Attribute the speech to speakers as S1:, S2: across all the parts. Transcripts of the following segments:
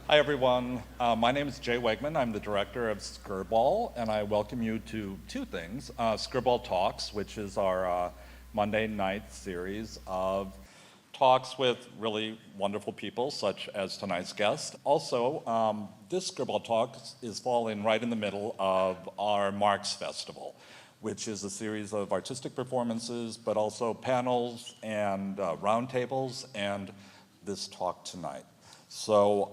S1: Hi, everyone. My name is Jay Wegman. I'm the director of Skirball, and I welcome you to two things. Skirball Talks, which is our Monday night series of talks with really wonderful people, such as tonight's guest. Also, this Skirball Talks is falling right in the middle of our Marx Festival, which is a series of artistic performances, but also panels and roundtables, and this talk tonight. So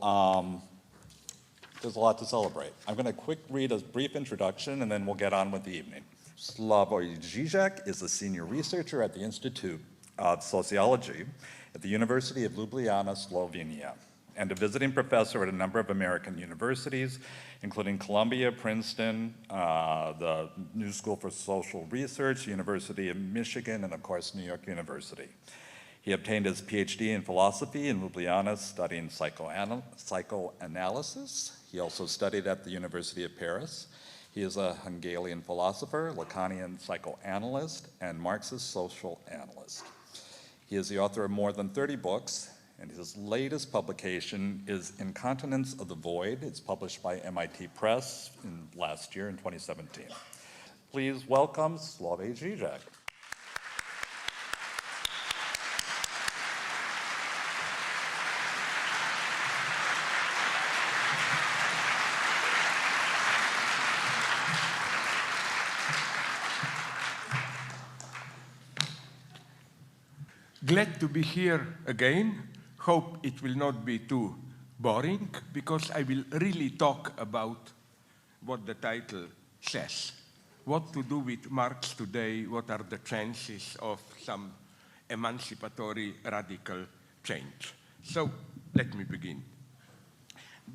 S1: there's a lot to celebrate. I'm going to read a brief introduction, and then we'll get on with the evening. Slavoj Žižek is a senior researcher at the Institute of Sociology at the University of Ljubljana, Slovenia, and a visiting professor at a number of American universities, including Columbia, Princeton, the New School for Social Research, University of Michigan, and of course, New York University. He obtained his PhD in philosophy in Ljubljana, studying psychoanalysis. He also studied at the University of Paris. He is a Hegelian philosopher, Lacanian psychoanalyst, and Marxist social analyst. He is the author of more than 30 books, and his latest publication is Incontinence of the Void. It's published by MIT Press last year in 2017. Please welcome Slavoj Žižek.
S2: Glad to be here again. Hope it will not be too boring, because I will really talk about what the title says. What to do with Marx today, what are the chances of some emancipatory radical change. So let me begin.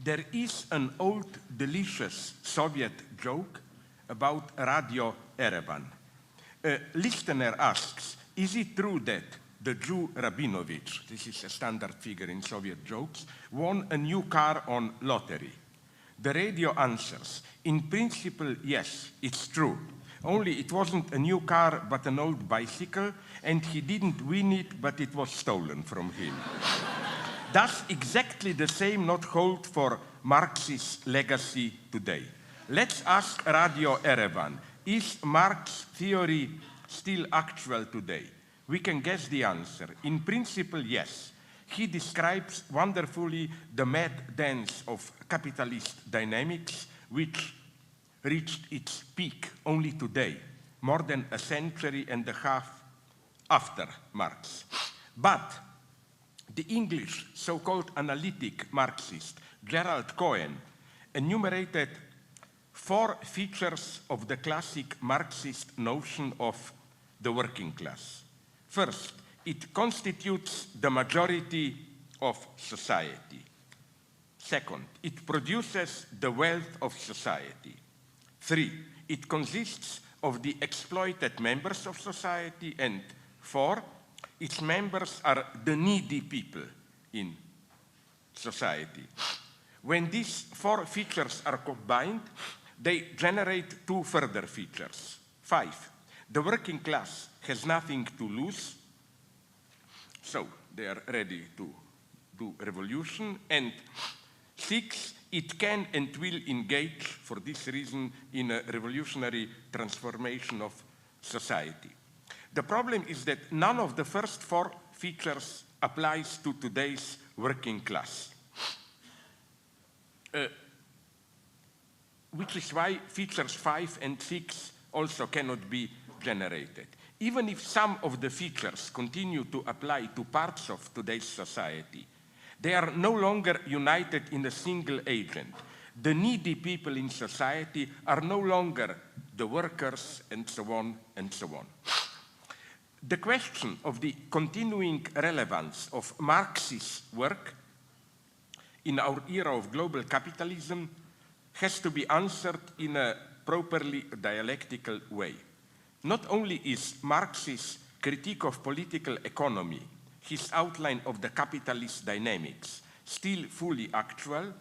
S2: There is an old delicious Soviet joke about Radio Erevan. A listener asks, is it true that the Jew Rabinovich, this is a standard figure in Soviet jokes, won a new car on lottery? The radio answers, in principle, yes, it's true. Only it wasn't a new car, but an old bicycle, and he didn't win it, but it was stolen from him. Does exactly the same not hold for Marx's legacy today? Let's ask Radio Erevan, is Marx's theory still actual today? We can guess the answer. In principle, yes. He describes wonderfully the mad dance of capitalist dynamics, which reached its peak only today, more than a century and a half after Marx. But the English so-called analytic Marxist Gerald Cohen enumerated 4 features of the classic Marxist notion of the working class. First, it constitutes the majority of society. Second, it produces the wealth of society. 3, it consists of the exploited members of society. And 4, its members are the needy people in society. When these 4 features are combined, they generate 2 further features. 5, the working class has nothing to lose, so they are ready to do revolution. And 6, it can and will engage, for this reason, in a revolutionary transformation of society. The problem is that none of the first 4 features applies to today's working class, which is why features 5 and 6 also cannot be generated. Even if some of the features continue to apply to parts of today's society, they are no longer united in a single agent. The needy people in society are no longer the workers, and so on and so on. The question of the continuing relevance of Marxist work in our era of global capitalism has to be answered in a properly dialectical way. Not only is Marx's critique of political economy, his outline of the capitalist dynamics, still fully actual,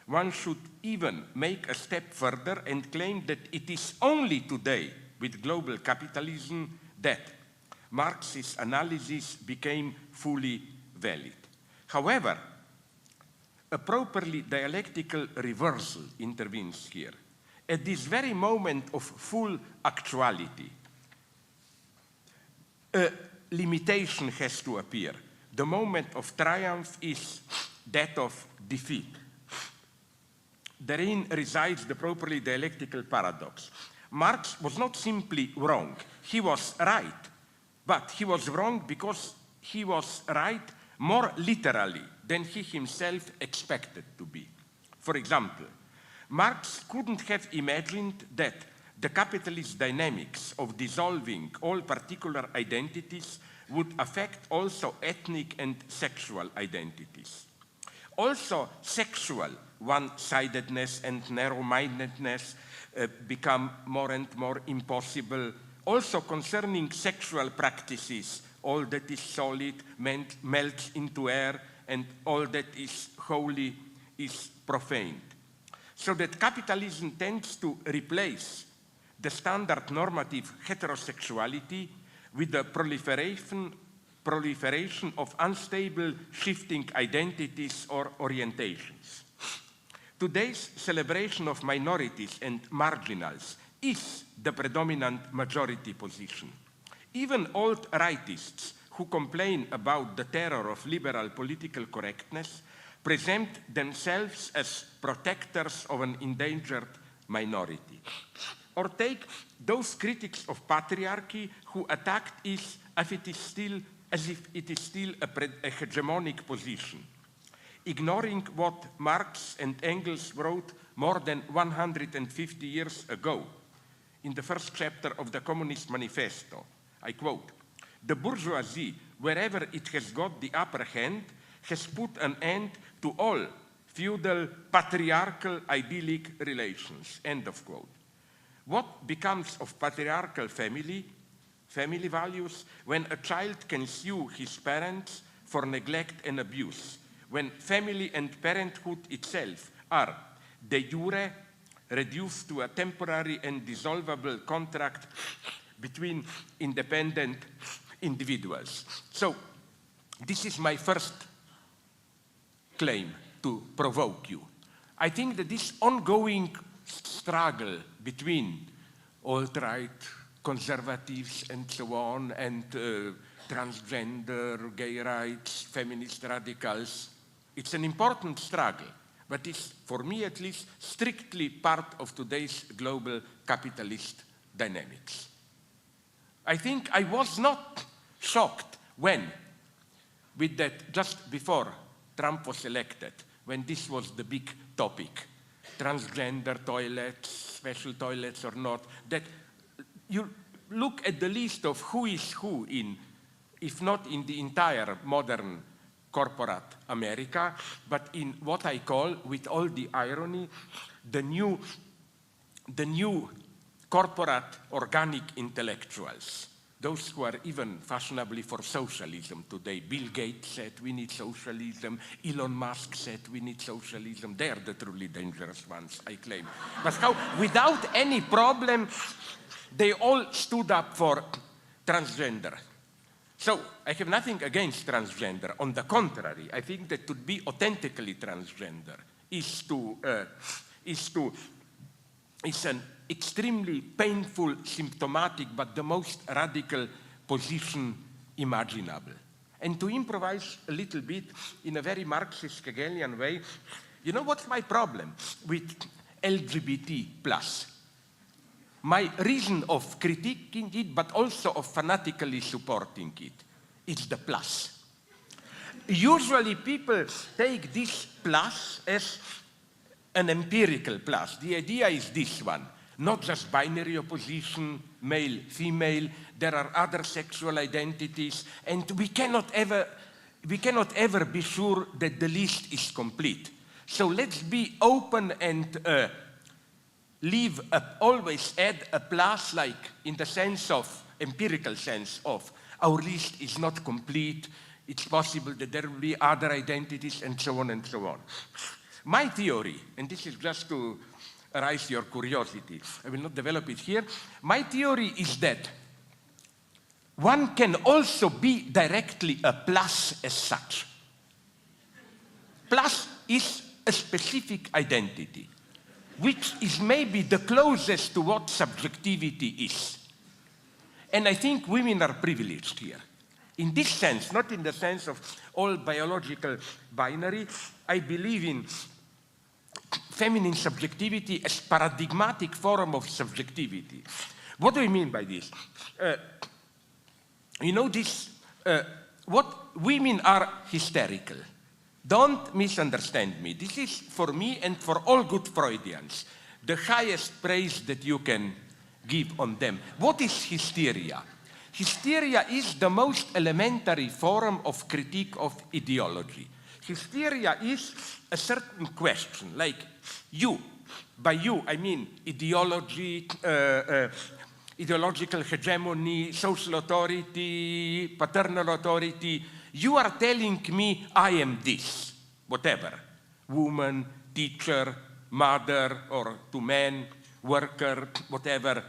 S2: one should even make a step further and claim that it is only today, with global capitalism, that Marxist analysis became fully valid. However, a properly dialectical reversal intervenes here. At this very moment of full actuality, a limitation has to appear. The moment of triumph is that of defeat. Therein resides the properly dialectical paradox. Marx was not simply wrong. He was right, but he was wrong because he was right more literally than he himself expected to be. For example, Marx couldn't have imagined that the capitalist dynamics of dissolving all particular identities would affect also ethnic and sexual identities. Also, sexual one-sidedness and narrow-mindedness become more and more impossible. Also, concerning sexual practices, all that is solid melts into air, and all that is holy is profaned. So that capitalism tends to replace the standard normative heterosexuality with the proliferation of unstable shifting identities or orientations. Today's celebration of minorities and marginals is the predominant majority position. Even alt-rightists who complain about the terror of liberal political correctness present themselves as protectors of an endangered minority. Or take those critics of patriarchy who attacked it as if it is still a hegemonic position, ignoring what Marx and Engels wrote more than 150 years ago in the first chapter of the Communist Manifesto. I quote, "The bourgeoisie, wherever it has got the upper hand, has put an end to all feudal, patriarchal, idyllic relations," end of quote. What becomes of patriarchal family values when a child can sue his parents for neglect and abuse, when family and parenthood itself are de jure reduced to a temporary and dissolvable contract between independent individuals? So, this is my first claim to provoke you. I think that this ongoing struggle between alt-right, conservatives, and so on, and transgender, gay rights, feminist radicals, it's an important struggle, but it's, for me at least, strictly part of today's global capitalist dynamics. I think I was not shocked when, with that, just before Trump was elected, when this was the big topic, transgender toilets, special toilets or not, that you look at the list of who is who in, if not in the entire modern corporate America, but in what I call, with all the irony, the new corporate organic intellectuals, those who are even fashionably for socialism today. Bill Gates said we need socialism, Elon Musk said we need socialism. They are the truly dangerous ones, I claim. But how, without any problem, they all stood up for transgender. So I have nothing against transgender. On the contrary, I think that to be authentically transgender is an extremely painful, symptomatic, but the most radical position imaginable. And to improvise a little bit in a very Marxist Hegelian way, you know what's my problem with LGBT+? My reason of critiquing it, but also of fanatically supporting it, is the plus. Usually people take this plus as an empirical plus. The idea is this one. Not just binary opposition, male, female, there are other sexual identities, and we cannot ever be sure that the list is complete. So let's be open and always add a plus, like in the sense of, empirical sense of, our list is not complete, it's possible that there will be other identities, and so on and so on. My theory, and this is just to arouse your curiosity, I will not develop it here. My theory is that one can also be directly a plus as such. Plus is a specific identity, which is maybe the closest to what subjectivity is. And I think women are privileged here. In this sense, not in the sense of all biological binary, I believe in feminine subjectivity as paradigmatic form of subjectivity. What do I mean by this? You know this, what women are hysterical. Don't misunderstand me. This is for me and for all good Freudians, the highest praise that you can give on them. What is hysteria? Hysteria is the most elementary form of critique of ideology. Hysteria is a certain question, like you. By you, I mean ideology, ideological hegemony, social authority, paternal authority. You are telling me I am this, whatever. Woman, teacher, mother, or to man, worker, whatever.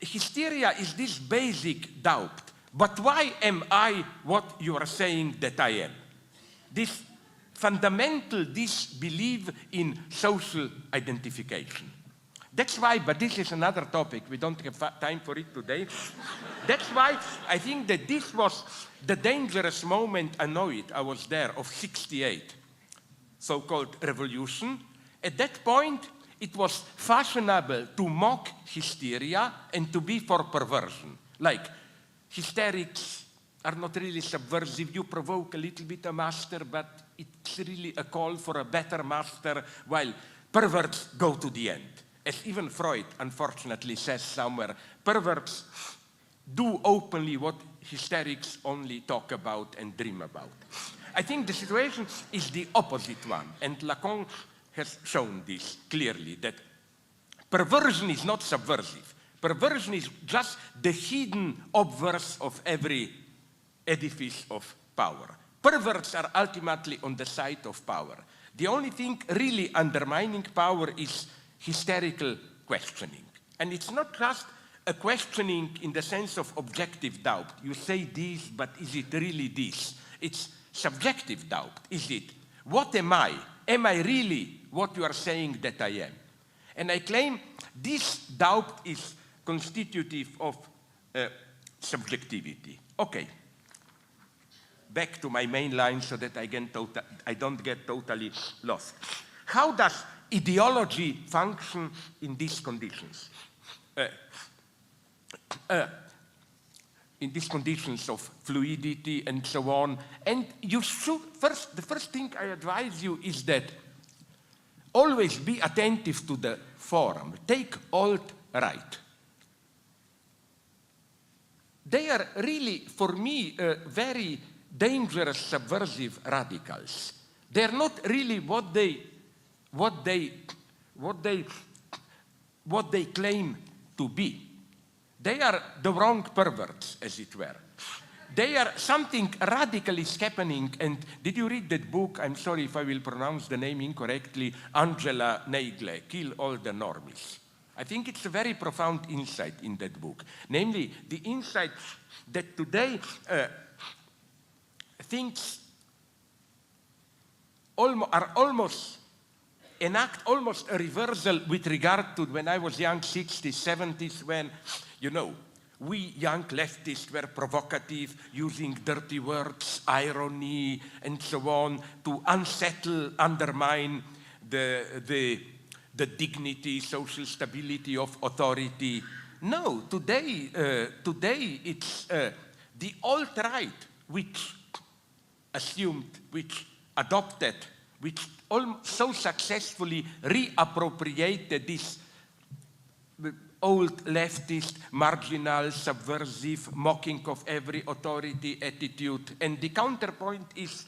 S2: Hysteria is this basic doubt. But why am I what you are saying that I am? This fundamental disbelief in social identification. That's why, but this is another topic, we don't have time for it today. That's why I think that this was the dangerous moment, I know it, I was there, of '68, so-called revolution. At that point, it was fashionable to mock hysteria and to be for perversion. Like, hysterics are not really subversive. You provoke a little bit a master, but it's really a call for a better master, while perverts go to the end. As even Freud, unfortunately, says somewhere, perverts do openly what hysterics only talk about and dream about. I think the situation is the opposite one, and Lacan has shown this clearly, that perversion is not subversive. Perversion is just the hidden obverse of every edifice of power. Perverts are ultimately on the side of power. The only thing really undermining power is hysterical questioning. And it's not just a questioning in the sense of objective doubt. You say this, but is it really this? It's subjective doubt. Is it, what am I? Am I really what you are saying that I am? And I claim this doubt is constitutive of subjectivity. Okay. Back to my main line so that I don't get totally lost. How does ideology function in these conditions? In these conditions of fluidity and so on. And you should, the first thing I advise you is that always be attentive to the forum. Take alt-right. They are really, for me, very dangerous subversive radicals. They're not really what they claim to be. They are the wrong perverts, as it were. They are something radical is happening. And did you read that book? I'm sorry if I will pronounce the name incorrectly. Angela Nagle, Kill All the Normies. I think it's a very profound insight in that book. Namely, the insight that today things enact almost a reversal with regard to when I was young, 60s, 70s, when, you know, we young leftists were provocative, using dirty words, irony, and so on, to unsettle, undermine the dignity, social stability of authority. No, today it's the alt-right which assumed, which adopted, which so successfully reappropriated this old leftist, marginal, subversive, mocking of every authority attitude. And the counterpoint is,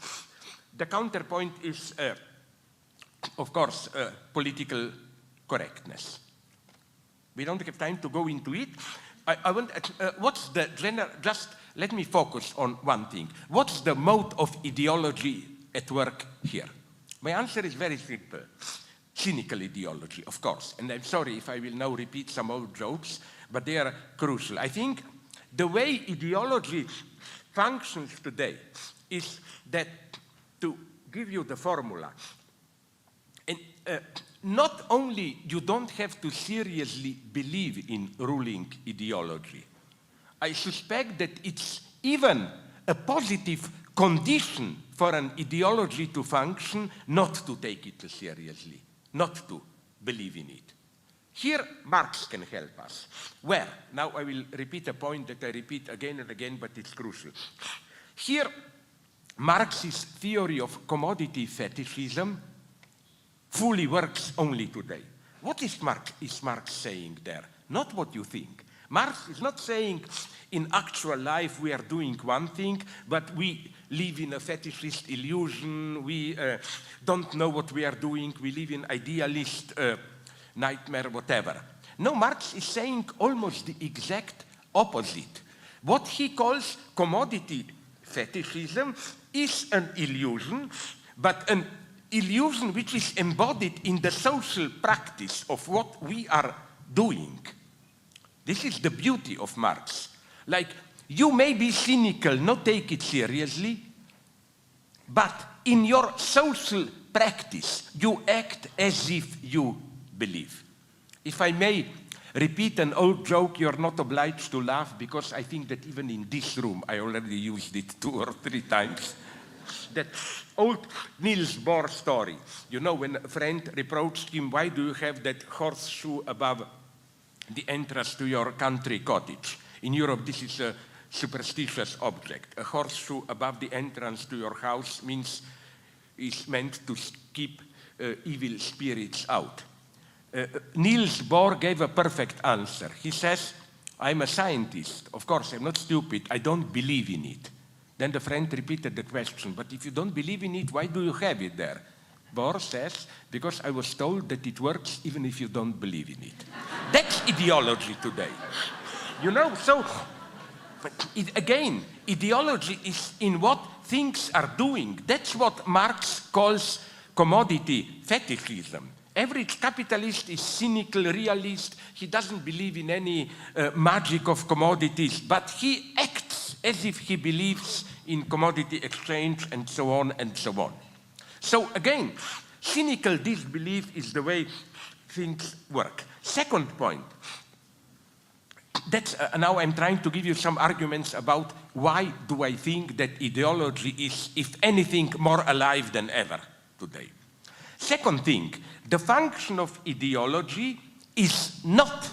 S2: of course, political correctness. We don't have time to go into it. I want, what's the general, just let me focus on one thing. What's the mode of ideology at work here? My answer is very simple. Cynical ideology, of course. And I'm sorry if I will now repeat some old jokes, but they are crucial. I think the way ideology functions today is that, to give you the formula, And not only you don't have to seriously believe in ruling ideology, I suspect that it's even a positive condition for an ideology to function not to take it seriously, not to believe in it. Here, Marx can help us. Where? Now I will repeat a point that I repeat again and again, but it's crucial. Here, Marx's theory of commodity fetishism fully works only today. What is Marx saying there? Not what you think. Marx is not saying in actual life we are doing one thing, but we live in a fetishist illusion, we don't know what we are doing, we live in idealist nightmare, whatever. No, Marx is saying almost the exact opposite. What he calls commodity fetishism is an illusion, but an illusion which is embodied in the social practice of what we are doing. This is the beauty of Marx. Like, you may be cynical, not take it seriously, but in your social practice, you act as if you believe. If I may repeat an old joke, you're not obliged to laugh, because I think that even in this room, I already used it 2 or 3 times. That old Niels Bohr story. You know, when a friend reproached him, why do you have that horseshoe above the entrance to your country cottage? In Europe, this is a superstitious object. A horseshoe above the entrance to your house is meant to keep evil spirits out. Niels Bohr gave a perfect answer. He says, I'm a scientist. Of course, I'm not stupid. I don't believe in it. Then the friend repeated the question, but if you don't believe in it, why do you have it there? Bohr says, because I was told that it works even if you don't believe in it. That's ideology today. You know, so again, ideology is in what things are doing. That's what Marx calls commodity fetishism. Average capitalist is cynical, realist. He doesn't believe in any magic of commodities, but he acts as if he believes in commodity exchange and so on and so on. So again, cynical disbelief is the way things work. Second point, that's, now I'm trying to give you some arguments about why do I think that ideology is, if anything, more alive than ever today. Second thing, the function of ideology is not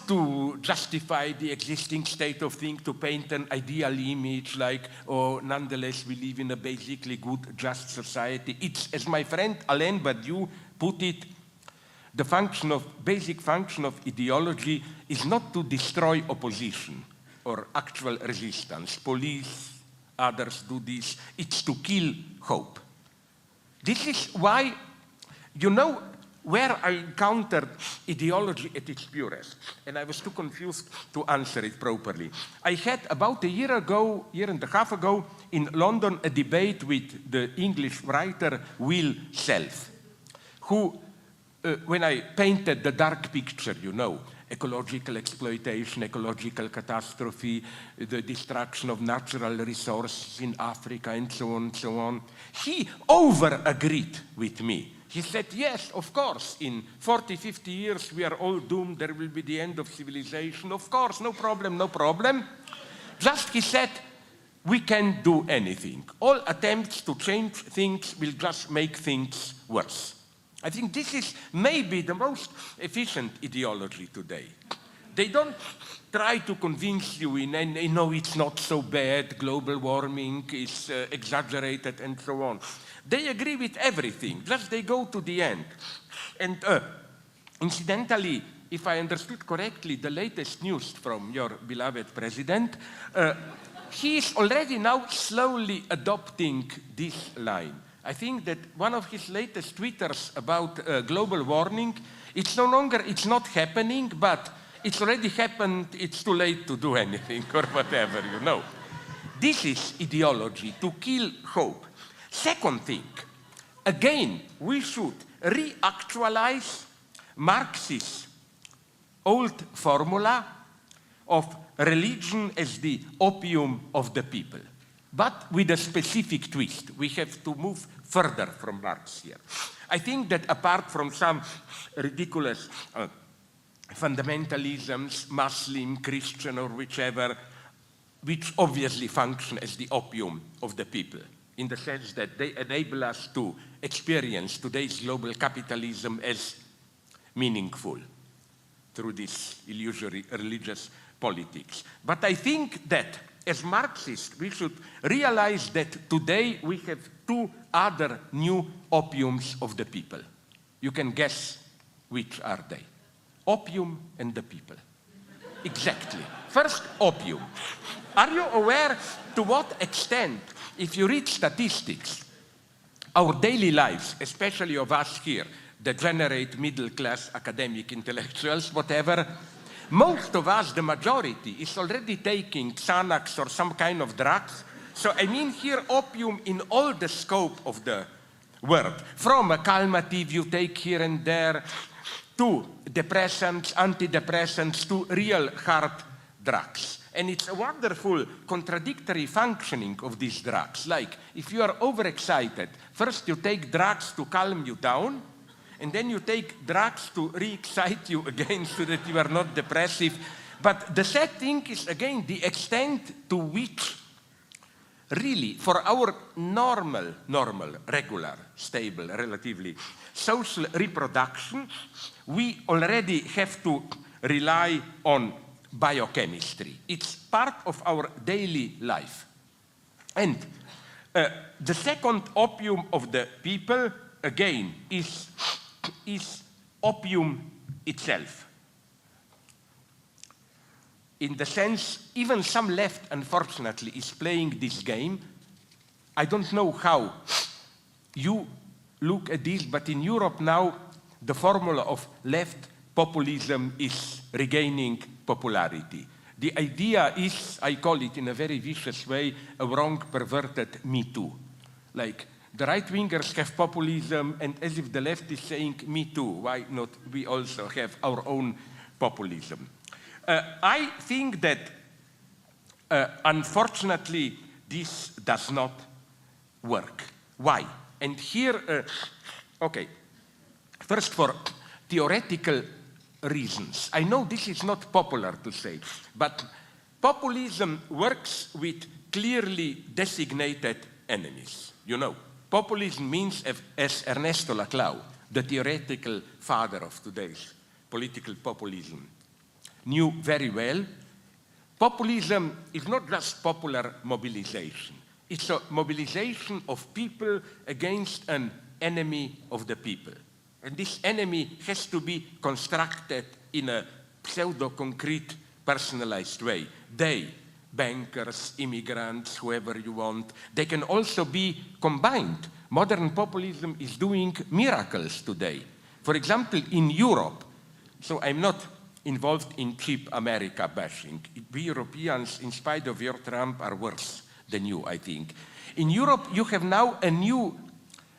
S2: to justify the existing state of things, to paint an ideal image like, oh, nonetheless we live in a basically good, just society. It's, as my friend Alain Badiou put it, the basic function of ideology is not to destroy opposition or actual resistance. Police, others do this. It's to kill hope. This is why, you know, where I encountered ideology at its purest, and I was too confused to answer it properly. I had about a year and a half ago, in London, a debate with the English writer Will Self, who, when I painted the dark picture, you know, ecological exploitation, ecological catastrophe, the destruction of natural resources in Africa, and so on, he over-agreed with me. He said, yes, of course, in 40, 50 years we are all doomed, there will be the end of civilization. Of course, no problem, no problem. Just, he said, we can't do anything. All attempts to change things will just make things worse. I think this is maybe the most efficient ideology today. They don't try to convince you no, it's not so bad, global warming is exaggerated, and so on. They agree with everything, just they go to the end. And incidentally, if I understood correctly, the latest news from your beloved president, he is already now slowly adopting this line. I think that one of his latest tweeters about global warming, it's not happening, but it's already happened, it's too late to do anything, or whatever, you know. This is ideology, to kill hope. Second thing, again, we should reactualize Marx's old formula of religion as the opium of the people. but with a specific twist. We have to move further from Marx here. I think that apart from some ridiculous fundamentalisms, Muslim, Christian, or whichever, which obviously function as the opium of the people, in the sense that they enable us to experience today's global capitalism as meaningful through this illusory religious politics. But I think that as Marxists, we should realize that today we have two other new opiums of the people. You can guess which are they. Opium and the people. Exactly. First, opium. Are you aware to what extent, if you read statistics, our daily lives, especially of us here, the degenerate middle-class academic intellectuals, whatever, most of us, the majority, is already taking Xanax or some kind of drugs. So I mean here opium in all the scope of the word. From a calmative you take here and there, to depressants, antidepressants, to real hard drugs. And it's a wonderful contradictory functioning of these drugs. Like, if you are overexcited, first you take drugs to calm you down, and then you take drugs to re-excite you again so that you are not depressive. But the sad thing is, again, the extent to which really, for our normal, regular, stable, relatively social reproduction, we already have to rely on biochemistry. It's part of our daily life. And the second opium of the people, again, is opium itself. In the sense, even some left, unfortunately, is playing this game. I don't know how you look at this, but in Europe now, the formula of left populism is regaining popularity. The idea is, I call it in a very vicious way, a wrong, perverted Me Too. Like, the right-wingers have populism, and as if the left is saying, me too, why not we also have our own populism? I think that, unfortunately, this does not work. Why? And here, okay, first for theoretical reasons. I know this is not popular to say, but populism works with clearly designated enemies. You know, populism means, as Ernesto Laclau, the theoretical father of today's political populism, knew very well, populism is not just popular mobilization. It's a mobilization of people against an enemy of the people. And this enemy has to be constructed in a pseudo-concrete, personalized way. They, bankers, immigrants, whoever you want, they can also be combined. Modern populism is doing miracles today. For example, in Europe, so I'm not involved in cheap America bashing. We Europeans, in spite of your Trump, are worse than you, I think. In Europe, you have now a new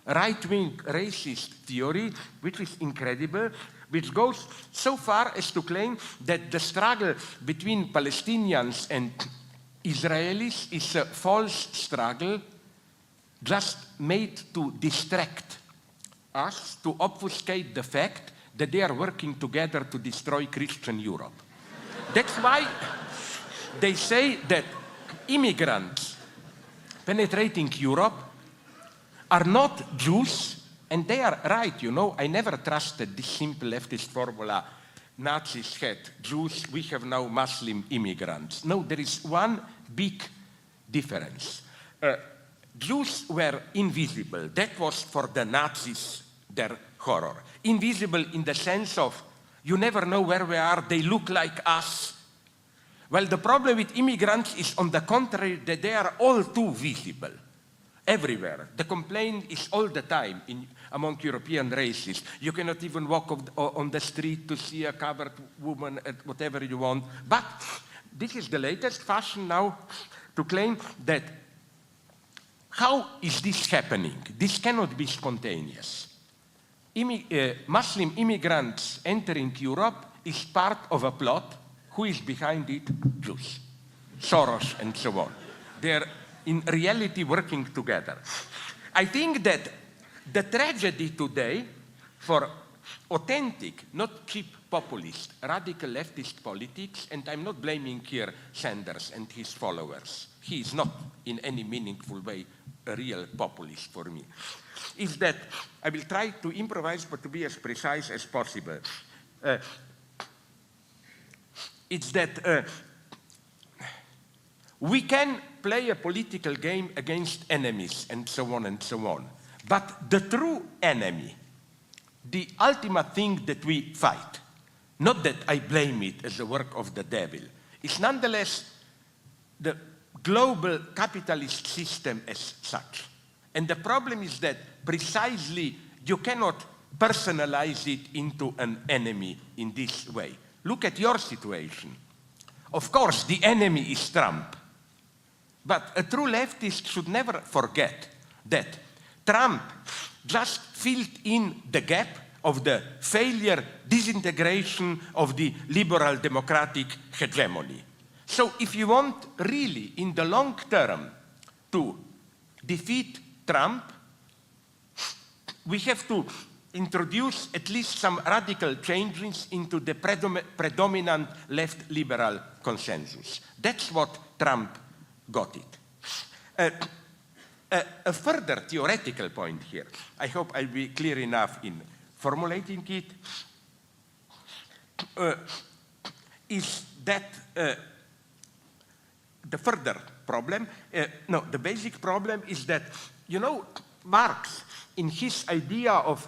S2: right-wing racist theory, which is incredible, which goes so far as to claim that the struggle between Palestinians and Israelis is a false struggle just made to distract us, to obfuscate the fact that they are working together to destroy Christian Europe. That's why they say that immigrants penetrating Europe are not Jews, and they are right, you know. I never trusted this simple leftist formula. Nazis had Jews, we have now Muslim immigrants. No, there is one big difference. Jews were invisible. That was for the Nazis their horror. Invisible in the sense of, you never know where we are, they look like us. Well, the problem with immigrants is, on the contrary, that they are all too visible. Everywhere. The complaint is all the time among European races. You cannot even walk on the street to see a covered woman at whatever you want. But this is the latest fashion now to claim that, how is this happening? This cannot be spontaneous. Muslim immigrants entering Europe is part of a plot. Who is behind it? Jews, Soros, and so on. They're in reality working together. I think that the tragedy today for authentic, not cheap populist, radical leftist politics, and I'm not blaming here Sanders and his followers. He is not in any meaningful way a real populist for me, is that I will try to improvise but to be as precise as possible. It's that we can play a political game against enemies and so on and so on. But the true enemy, the ultimate thing that we fight, not that I blame it as a work of the devil, is nonetheless the global capitalist system as such. And the problem is that precisely you cannot personalize it into an enemy in this way. Look at your situation. Of course, the enemy is Trump. But a true leftist should never forget that Trump just filled in the gap of the failure, disintegration of the liberal democratic hegemony. So if you want really, in the long term, to defeat Trump, we have to introduce at least some radical changes into the predominant left liberal consensus. That's what Trump got it. A further theoretical point here, I hope I'll be clear enough in formulating it, is that the further problem, the basic problem is that, you know, Marx, in his idea of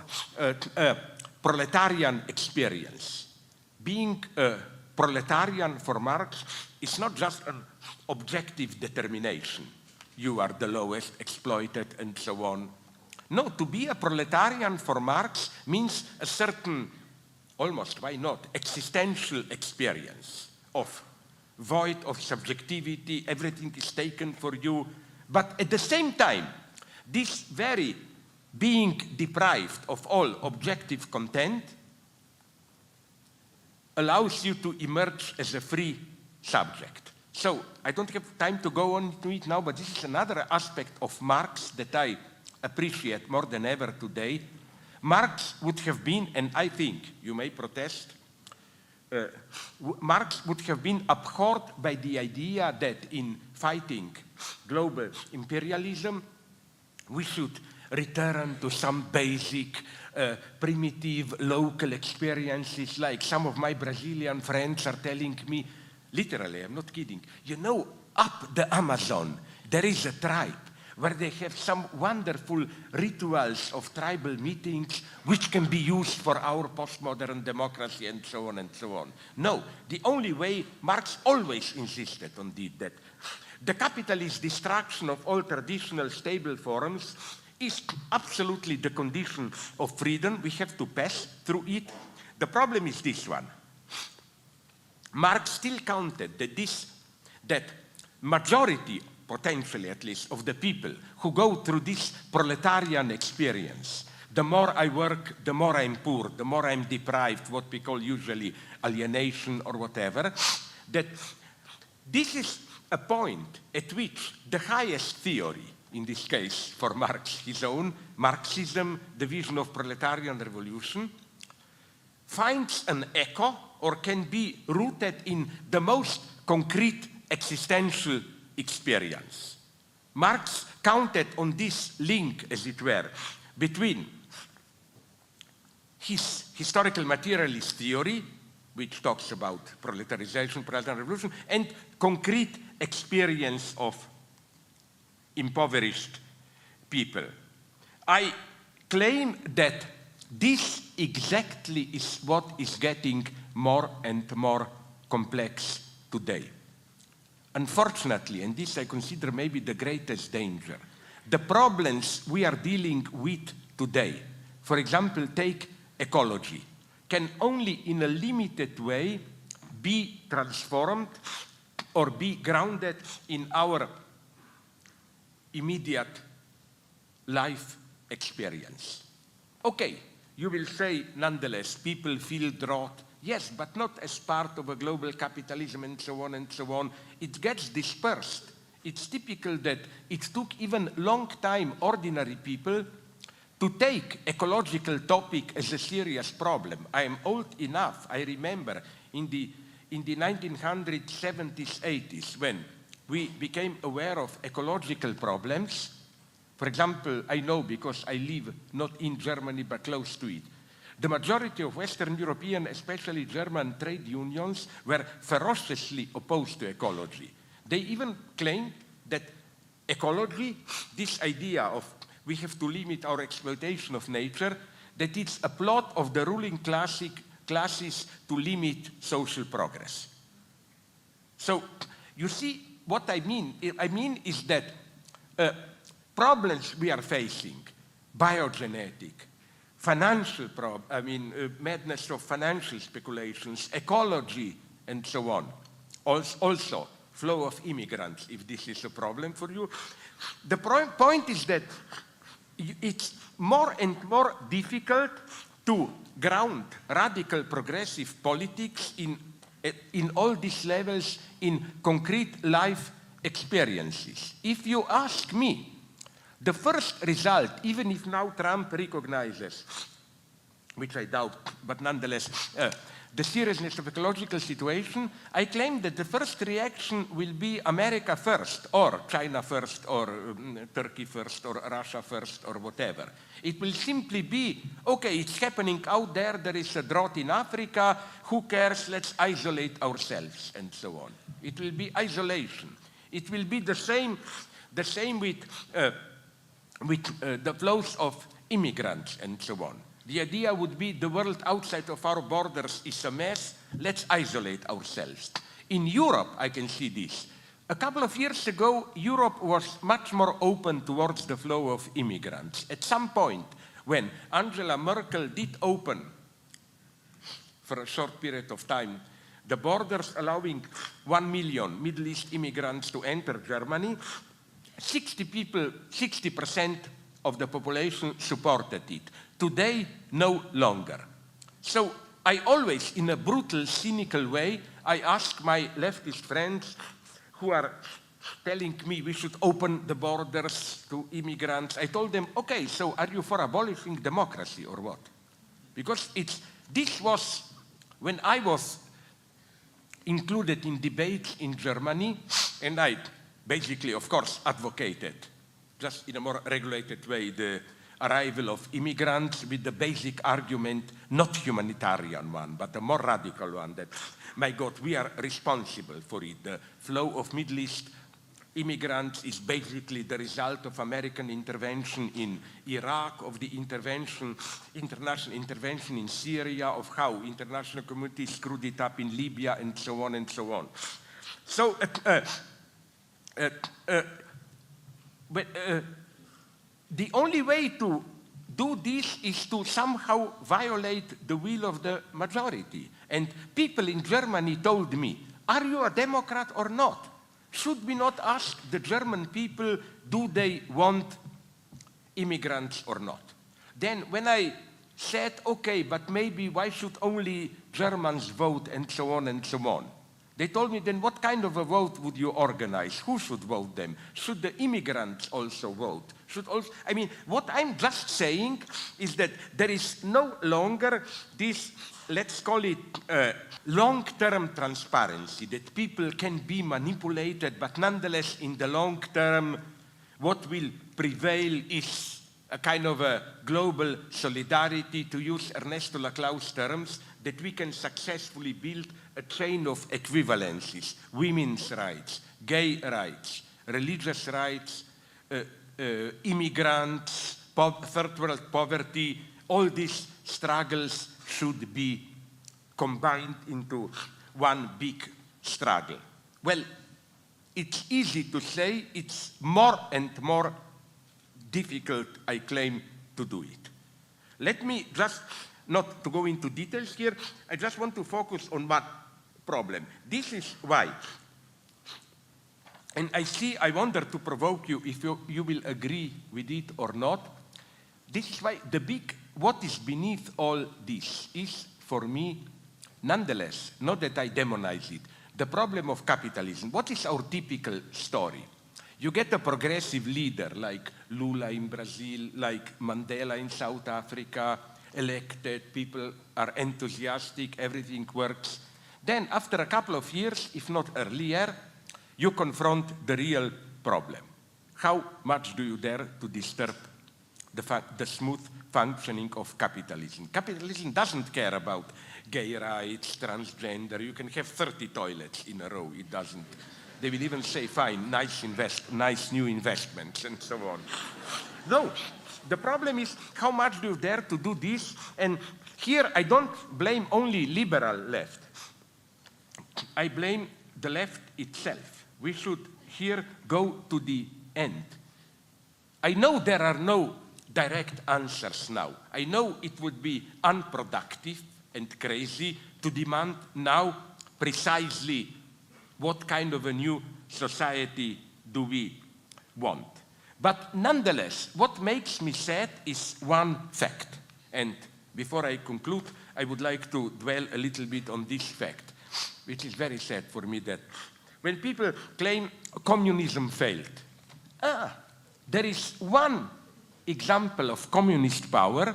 S2: proletarian experience, being a proletarian for Marx is not just an objective determination. You are the lowest, exploited, and so on. No, to be a proletarian for Marx means a certain, almost, why not, existential experience of void of subjectivity, everything is taken for you. But at the same time, this very being deprived of all objective content allows you to emerge as a free subject. So I don't have time to go on to it now, but this is another aspect of Marx that I appreciate more than ever today. Marx would have been, and I think you may protest, Marx would have been abhorred by the idea that in fighting global imperialism, we should return to some basic, primitive, local experiences, like some of my Brazilian friends are telling me, literally, I'm not kidding, you know, up the Amazon, there is a tribe where they have some wonderful rituals of tribal meetings which can be used for our postmodern democracy and so on and so on. No, the only way, Marx always insisted on that the capitalist destruction of all traditional stable forms is absolutely the condition of freedom. We have to pass through it. The problem is this one. Marx still counted that majority, potentially at least, of the people who go through this proletarian experience, the more I work, the more I'm poor, the more I'm deprived, what we call usually alienation or whatever, that this is a point at which the highest theory, in this case for Marx, his own, Marxism, the vision of proletarian revolution, finds an echo or can be rooted in the most concrete existential experience. Marx counted on this link, as it were, between his historical materialist theory, which talks about proletarization, proletarian revolution, and concrete experience of impoverished people. I claim that this exactly is what is getting more and more complex today. Unfortunately, and this I consider maybe the greatest danger, the problems we are dealing with today, for example, take ecology, can only in a limited way be transformed or be grounded in our immediate life experience. Okay, you will say, nonetheless, people feel drought. Yes, but not as part of a global capitalism and so on and so on. It gets dispersed it's typical that it took even long time ordinary people to take ecological topic as a serious problem. I am old enough, I remember in the 1970s, 80s, when we became aware of ecological problems. For example, I know because I live not in Germany but close to it. The majority of Western European, especially German trade unions, were ferociously opposed to ecology. They even claimed that ecology, this idea of we have to limit our exploitation of nature, that it's a plot of the ruling classes to limit social progress. So you see what I mean? I mean is that problems we are facing, biogenetic, financial madness of financial speculations, ecology, and so on. Also, flow of immigrants, if this is a problem for you. The point is that it's more and more difficult to ground radical progressive politics in all these levels in concrete life experiences. If you ask me, the first result, even if now Trump recognizes, which I doubt, but nonetheless, the seriousness of ecological situation, I claim that the first reaction will be America first, or China first, or Turkey first, or Russia first, or whatever. It will simply be, okay, it's happening out there, there is a drought in Africa, who cares, let's isolate ourselves, and so on. It will be isolation. It will be the same with the flows of immigrants, and so on. The idea would be the world outside of our borders is a mess, let's isolate ourselves. In Europe, I can see this. A couple of years ago, Europe was much more open towards the flow of immigrants. At some point, when Angela Merkel did open, for a short period of time, the borders allowing 1 million Middle East immigrants to enter Germany, 60% of the population supported it. Today, no longer. So I always, in a brutal, cynical way, I ask my leftist friends who are telling me we should open the borders to immigrants. I told them, okay, so are you for abolishing democracy or what? Because this was when I was included in debates in Germany, and I basically, of course, advocated, just in a more regulated way, the arrival of immigrants with the basic argument, not humanitarian one, but a more radical one, that, my God, we are responsible for it. The flow of Middle East immigrants is basically the result of American intervention in Iraq, of the international intervention in Syria, of how international community screwed it up in Libya, and so on and so on. So, the only way to do this is to somehow violate the will of the majority. And people in Germany told me, are you a Democrat or not? Should we not ask the German people, do they want immigrants or not? Then when I said, okay, but maybe why should only Germans vote, and so on and so on, they told me, then what kind of a vote would you organize? Who should vote them? Should the immigrants also vote? I mean, what I'm just saying is that there is no longer this, let's call it long-term transparency, that people can be manipulated, but nonetheless, in the long term, what will prevail is a kind of a global solidarity, to use Ernesto Laclau's terms, that we can successfully build a chain of equivalencies, women's rights, gay rights, religious rights, immigrants, third world poverty, all these struggles should be combined into one big struggle. Well, it's easy to say, it's more and more difficult, I claim, to do it. Let me just, not to go into details here, I just want to focus on one problem. This is why, and I wonder to provoke you if you will agree with it or not. This is why what is beneath all this is, for me, nonetheless, not that I demonize it, the problem of capitalism. What is our typical story? You get a progressive leader like Lula in Brazil, like Mandela in South Africa, elected, people are enthusiastic, everything works. Then after a couple of years, if not earlier, you confront the real problem. How much do you dare to disturb the smooth functioning of capitalism? Capitalism doesn't care about gay rights, transgender. You can have 30 toilets in a row. It doesn't. They will even say, fine, nice new investments, and so on. No, the problem is how much do you dare to do this? And here I don't blame only liberal left. I blame the left itself. We should here go to the end. I know there are no direct answers now. I know it would be unproductive and crazy to demand now precisely what kind of a new society do we want. But nonetheless, what makes me sad is one fact. And before I conclude, I would like to dwell a little bit on this fact, which is very sad for me, that when people claim communism failed, there is one example of communist power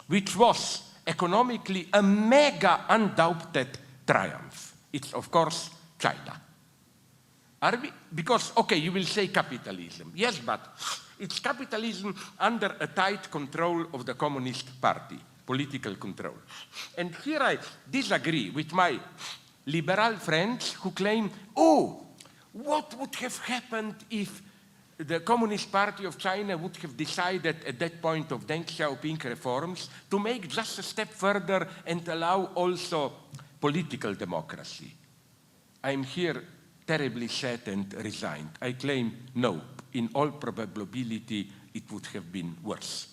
S2: which was economically a mega undoubted triumph. It's, of course, China. Because, okay, you will say capitalism. Yes, but it's capitalism under a tight control of the Communist Party, political control. And here I disagree with my liberal friends who claim, oh, what would have happened if the Communist Party of China would have decided at that point of Deng Xiaoping reforms to make just a step further and allow also political democracy. I'm here terribly sad and resigned. I claim no. In all probability, it would have been worse.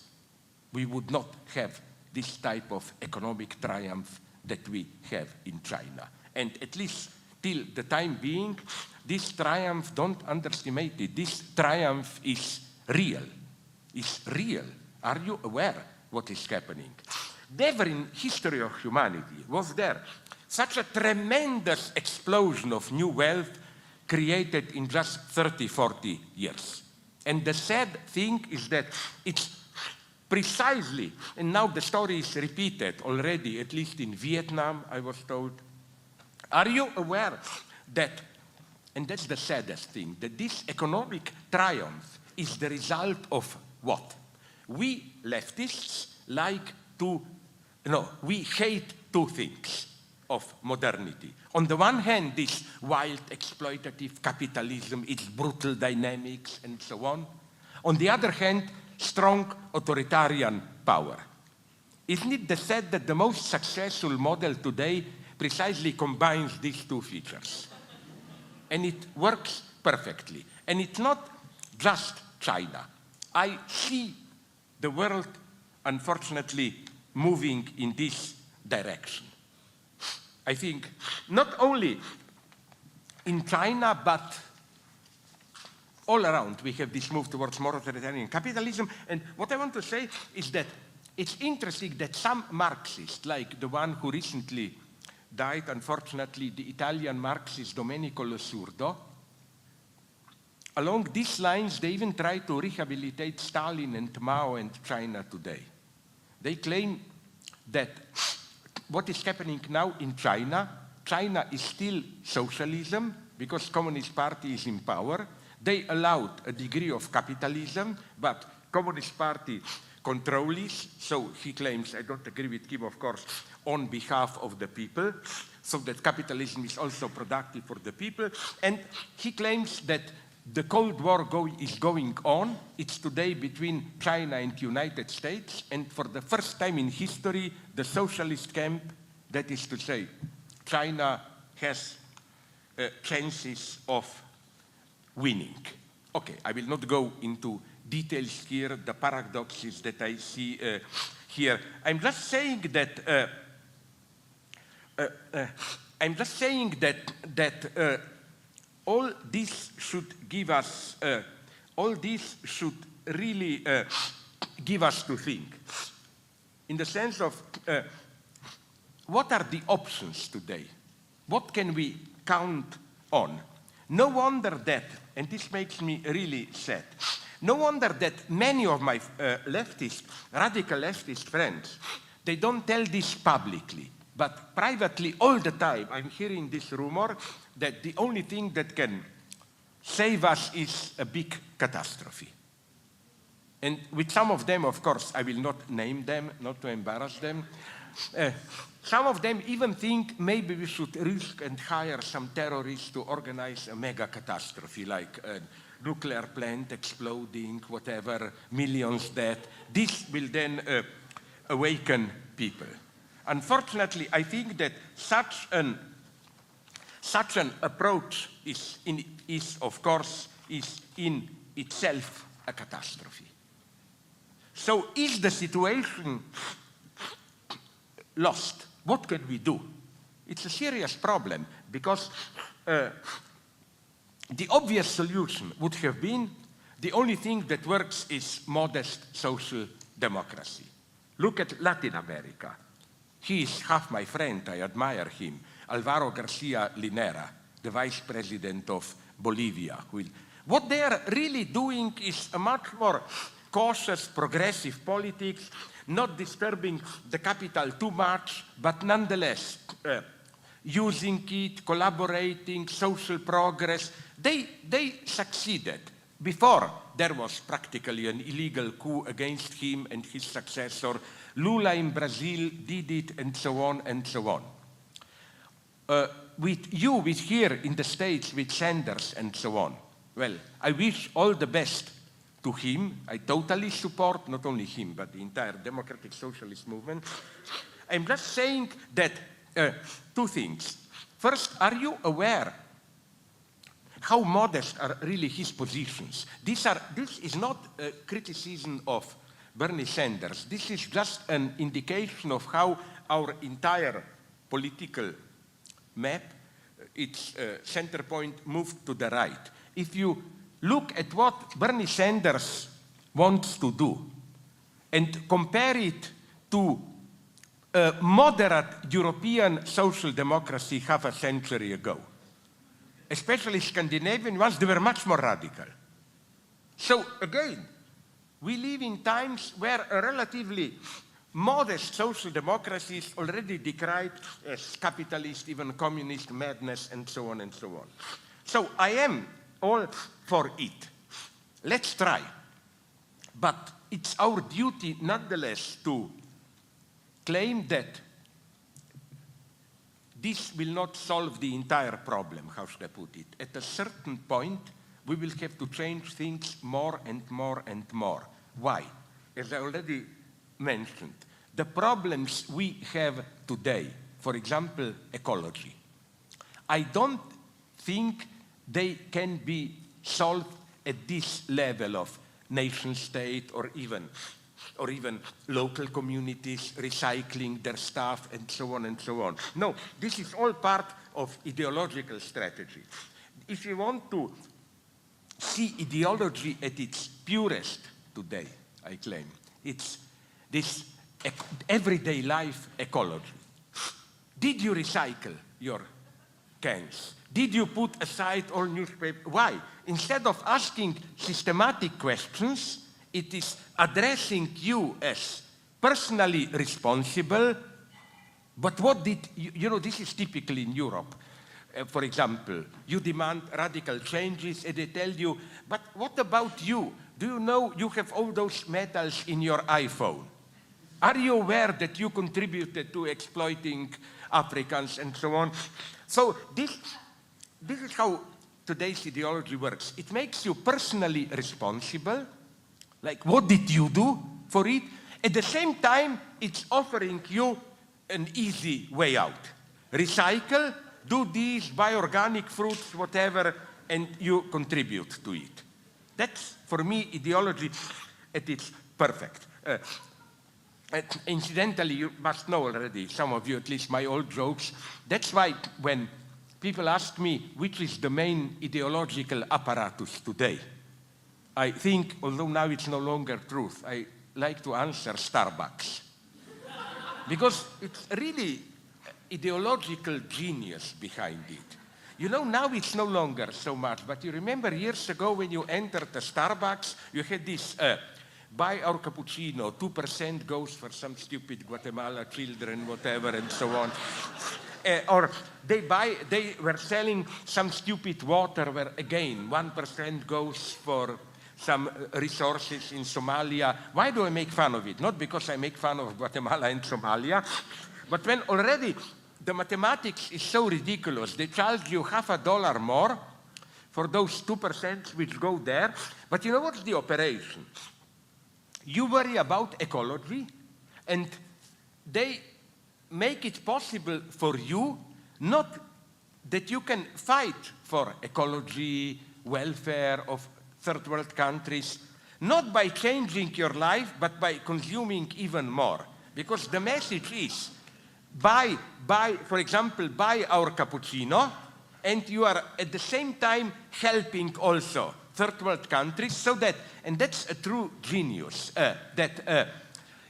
S2: We would not have this type of economic triumph that we have in China. And at least till the time being, this triumph, don't underestimate it, this triumph is real. Is real. Are you aware what is happening? Never in history of humanity was there such a tremendous explosion of new wealth created in just 30, 40 years. And the sad thing is that it's precisely, and now the story is repeated already, at least in Vietnam, I was told. Are you aware that, and that's the saddest thing, that this economic triumph is the result of what? We leftists we hate two things of modernity. On the one hand, this wild exploitative capitalism, its brutal dynamics, and so on. On the other hand, strong authoritarian power. Isn't it said that the most successful model today precisely combines these two features? And it works perfectly. And it's not just China. I see the world, unfortunately, moving in this direction. I think not only in China, but all around we have this move towards more authoritarian capitalism. And what I want to say is that it's interesting that some Marxists, like the one who recently died, unfortunately, the Italian Marxist Domenico Losurdo, along these lines, they even try to rehabilitate Stalin and Mao and China today. They claim that what is happening now in China, China is still socialism because Communist Party is in power. They allowed a degree of capitalism, but Communist Party controls, so he claims, I don't agree with him, of course, on behalf of the people, so that capitalism is also productive for the people. And he claims that the Cold War is going on. It's today between China and the United States, and for the first time in history, the socialist camp, that is to say, China has chances of winning. Okay, I will not go into details here, the paradoxes that I see here. I'm just saying that all this should give us, all this should really give us to think. In the sense of, what are the options today? What can we count on? no wonder that, and this makes me really sad, no wonder that many of my radical leftist friends, they don't tell this publicly, but privately all the time I'm hearing this rumor that the only thing that can save us is a big catastrophe. And with some of them, of course, I will not name them, not to embarrass them. Some of them even think maybe we should risk and hire some terrorists to organize a mega catastrophe, like a nuclear plant exploding, whatever, millions dead. This will then awaken people. Unfortunately, I think that such an approach is of course in itself a catastrophe. So is the situation lost? What can we do? It's a serious problem, because the obvious solution would have been the only thing that works is modest social democracy. Look at Latin America. He is half my friend, I admire him. Alvaro Garcia Linera, the vice president of Bolivia. What they are really doing is a much more cautious, progressive politics, not disturbing the capital too much, but nonetheless using it, collaborating, social progress. They succeeded. Before, there was practically an illegal coup against him and his successor. Lula in Brazil did it, and so on and so on. With here in the States, with Sanders and so on, well, I wish all the best to him. I totally support not only him, but the entire democratic socialist movement. I'm just saying that two things. First, are you aware how modest are really his positions? This is not a criticism of Bernie Sanders. This is just an indication of how our entire political map, its center point, moved to the right. If you look at what Bernie Sanders wants to do and compare it to a moderate European social democracy half a century ago, especially Scandinavian ones, they were much more radical. So again, we live in times where a relatively modest social democracy is already decried as capitalist, even communist madness, and so on and so on. So I am all for it. Let's try. But it's our duty, nonetheless, to claim that this will not solve the entire problem, how should I put it? At a certain point, we will have to change things more and more and more. Why? As I already mentioned, the problems we have today, for example, ecology, I don't think they can be solved at this level of nation state or even local communities recycling their stuff and so on and so on. No, this is all part of ideological strategy. If you want to see ideology at its purest today, I claim, it's this everyday life ecology. Did you recycle your cans? Did you put aside all newspaper? Why? Instead of asking systematic questions, it is addressing you as personally responsible. But what did you know, this is typically in Europe. For example, you demand radical changes and they tell you, but what about you? Do you know you have all those metals in your iPhone? Are you aware that you contributed to exploiting Africans and so on? So this is how today's ideology works. It makes you personally responsible. Like, what did you do for it? At the same time, it's offering you an easy way out. Recycle, do these, buy organic fruits, whatever, and you contribute to it. That's, for me, ideology at its perfect. Incidentally, you must know already, some of you at least, my old jokes. That's why when people ask me which is the main ideological apparatus today, I think, although now it's no longer truth, I like to answer Starbucks. Because it's really ideological genius behind it. You know, now it's no longer so much, but you remember years ago when you entered the Starbucks, you had this, buy our cappuccino, 2% goes for some stupid Guatemala children, whatever, and so on. Or they were selling some stupid water where, again, 1% goes for some resources in Somalia. Why do I make fun of it? Not because I make fun of Guatemala and Somalia, but when already the mathematics is so ridiculous, they charge you $50 more for those 2% which go there. But you know what's the operation? You worry about ecology, and they make it possible for you, not that you can fight for ecology, welfare of third world countries, not by changing your life, but by consuming even more. Because the message is, for example, buy our cappuccino, and you are at the same time helping also third world countries, so that, and that's a true genius, that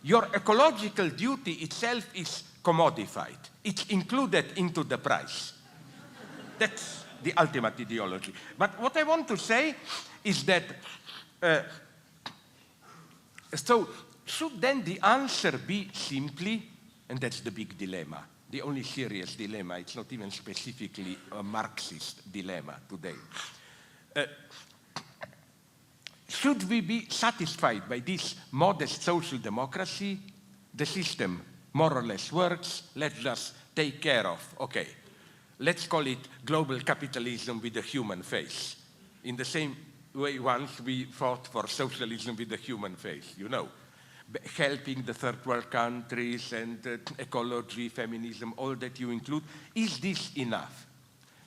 S2: your ecological duty itself is commodified. It's included into the price. That's the ultimate ideology. But what I want to say is that, so should then the answer be simply, and that's the big dilemma, the only serious dilemma, it's not even specifically a Marxist dilemma today. Should we be satisfied by this modest social democracy? The system more or less works, let's just take care of, okay, let's call it global capitalism with a human face. In the same way once we fought for socialism with a human face, you know, helping the third world countries and ecology, feminism, all that you include. Is this enough?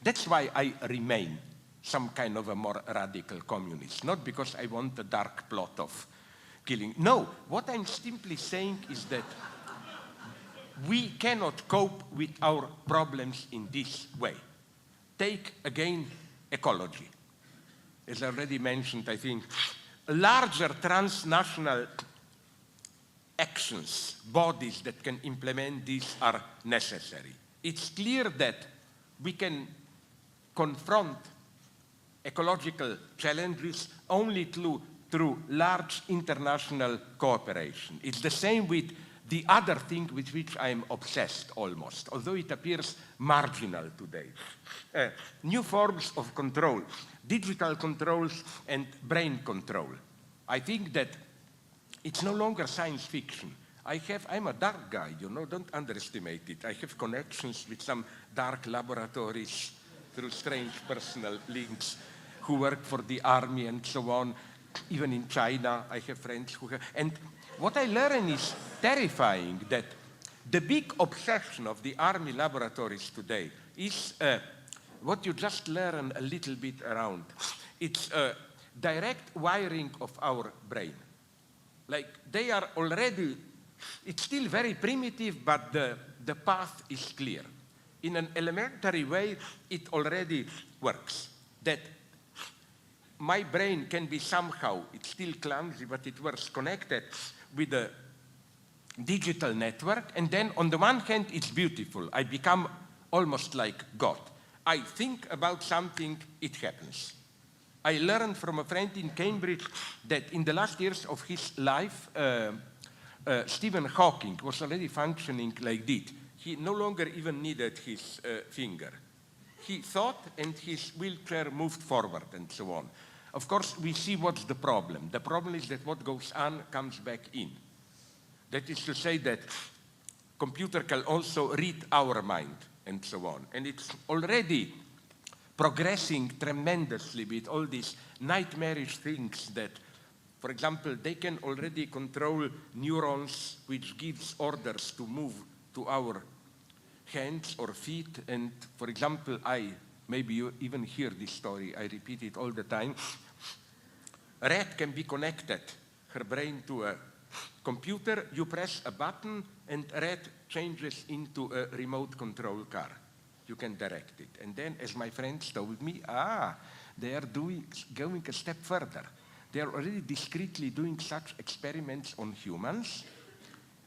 S2: That's why I remain some kind of a more radical communist, not because I want a dark plot of killing. No, what I'm simply saying is that we cannot cope with our problems in this way. Take, again, ecology. As I already mentioned, I think, larger transnational actions, bodies that can implement this are necessary. It's clear that we can confront ecological challenges only through large international cooperation. It's the same with the other thing with which I'm obsessed almost, although it appears marginal today. New forms of control, digital controls and brain control. I think that it's no longer science fiction. I'm a dark guy, you know, don't underestimate it. I have connections with some dark laboratories through strange personal links who work for the army and so on. Even in China, I have friends who have, and what I learn is terrifying, that the big obsession of the army laboratories today is what you just learn a little bit around. It's direct wiring of our brain. Like they are already, it's still very primitive, but the path is clear. In an elementary way, it already works. That my brain can be somehow, it's still clumsy, but it works, connected with a digital network. And then on the one hand, it's beautiful. I become almost like God. I think about something, it happens. I learned from a friend in Cambridge that in the last years of his life, Stephen Hawking was already functioning like this. He no longer even needed his finger. He thought and his wheelchair moved forward and so on. Of course, we see what's the problem. The problem is that what goes on comes back in. That is to say that computer can also read our mind and so on. And it's already progressing tremendously with all these nightmarish things that, for example, they can already control neurons which gives orders to move to our hands or feet. And for example, maybe you even hear this story, I repeat it all the time. A rat can be connected, her brain, to a computer. You press a button and a rat changes into a remote control car. You can direct it. And then, as my friends told me, they are going a step further. They are already discreetly doing such experiments on humans,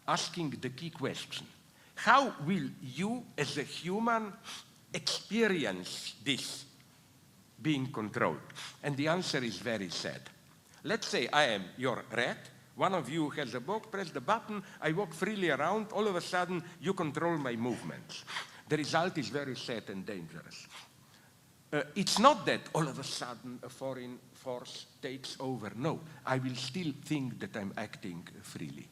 S2: asking the key question: how will you, as a human, experience this being controlled? And the answer is very sad. Let's say I am your rat, one of you has a book, press the button, I walk freely around, all of a sudden you control my movements. The result is very sad and dangerous. It's not that all of a sudden a foreign force takes over. No, I will still think that I'm acting freely.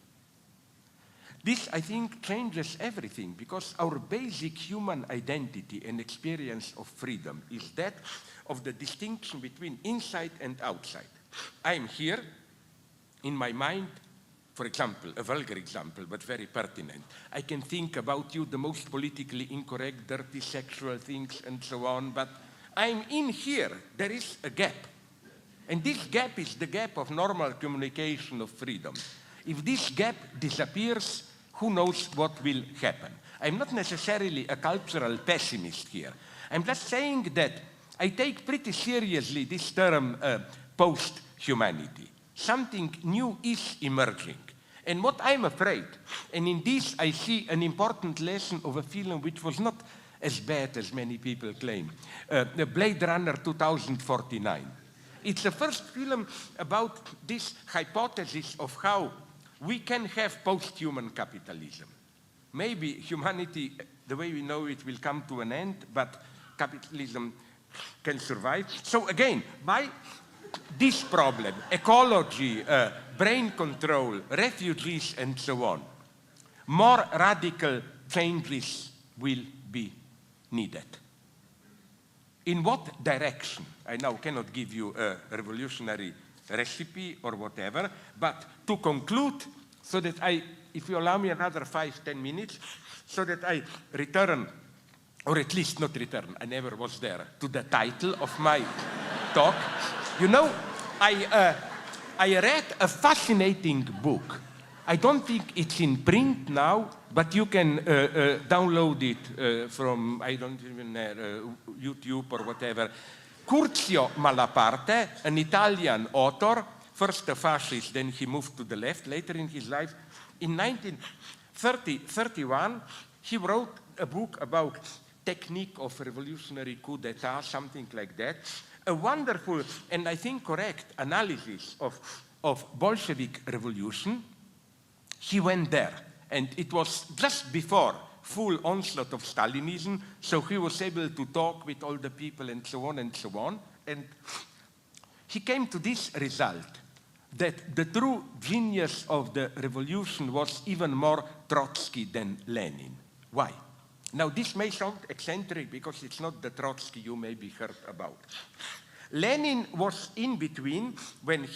S2: This, I think, changes everything, because our basic human identity and experience of freedom is that of the distinction between inside and outside. I am here, in my mind, for example, a vulgar example, but very pertinent. I can think about you the most politically incorrect, dirty, sexual things and so on, but I'm in here. There is a gap. And this gap is the gap of normal communication of freedom. If this gap disappears, who knows what will happen? I'm not necessarily a cultural pessimist here. I'm just saying that I take pretty seriously this term post-humanity. Something new is emerging. And what I'm afraid, and in this I see an important lesson of a film which was not as bad as many people claim, Blade Runner 2049. It's the first film about this hypothesis of how we can have post-human capitalism. Maybe humanity, the way we know it, will come to an end, but capitalism can survive. So again, by this problem, ecology, brain control, refugees, and so on, more radical changes will be needed. In what direction? I now cannot give you a revolutionary recipe or whatever, but to conclude, so that if you allow me another 5-10 minutes, so that I return, or at least not return, I never was there, to the title of my talk. You know, I read a fascinating book. I don't think it's in print now, but you can download it from, I don't even know, YouTube or whatever. Curzio Malaparte, an Italian author, first a fascist, then he moved to the left later in his life. In 1931, he wrote a book about technique of revolutionary coup d'etat, something like that. A wonderful, and I think correct, analysis of Bolshevik revolution. He went there, and it was just before full onslaught of Stalinism, so he was able to talk with all the people and so on and so on. And he came to this result, that the true genius of the revolution was even more Trotsky than Lenin. Why? Now, this may sound eccentric because it's not the Trotsky you maybe heard about. Lenin was in between when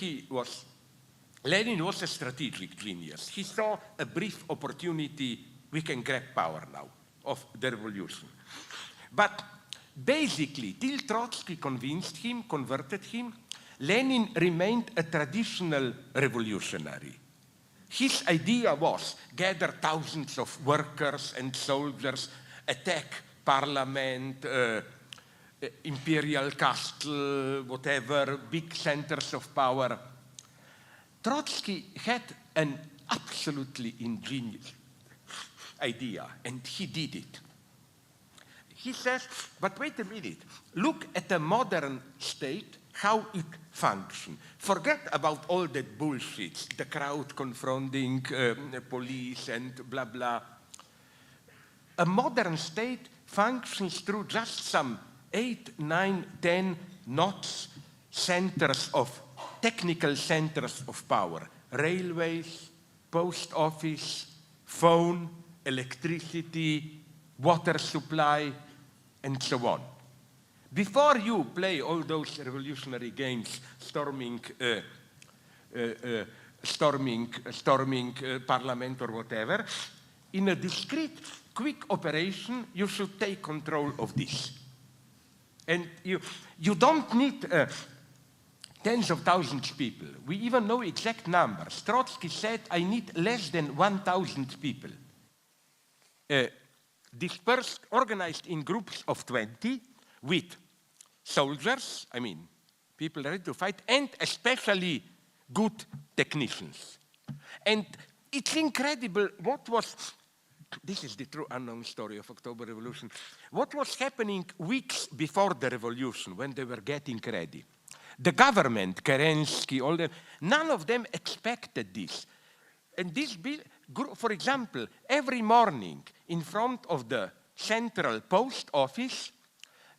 S2: Lenin was a strategic genius. He saw a brief opportunity, we can grab power now, of the revolution. But basically, till Trotsky converted him, Lenin remained a traditional revolutionary. His idea was gather thousands of workers and soldiers, attack parliament, imperial castle, whatever, big centers of power. Trotsky had an absolutely ingenious idea, and he did it. He says, but wait a minute, look at a modern state, how it functions. Forget about all that bullshit, the crowd confronting police and blah, blah. A modern state functions through just some 8, 9, 10 knots, technical centers of power. Railways, post office, phone, electricity, water supply, and so on. Before you play all those revolutionary games, storming parliament or whatever, in a discrete, quick operation, you should take control of this. And you don't need tens of thousands of people. We even know exact numbers. Trotsky said, I need less than 1,000 people. Dispersed, organized in groups of 20 with soldiers, I mean, people ready to fight, and especially good technicians. And it's incredible what was this is the true unknown story of October Revolution. What was happening weeks before the revolution when they were getting ready? The government, Kerensky, all them, none of them expected this. And this bill, for example, every morning in front of the central post office,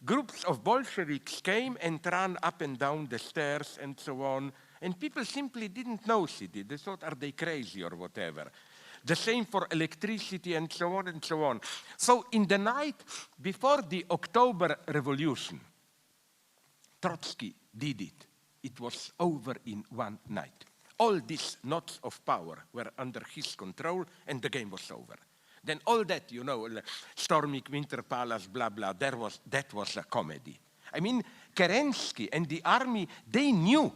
S2: groups of Bolsheviks came and ran up and down the stairs and so on, and people simply didn't notice it. They thought, are they crazy or whatever? The same for electricity and so on and so on. So in the night before the October Revolution, Trotsky did it. It was over in one night. All these knots of power were under his control, and the game was over. Then all that, you know, storming Winter Palace, blah, blah, that was a comedy. I mean, Kerensky and the army, they knew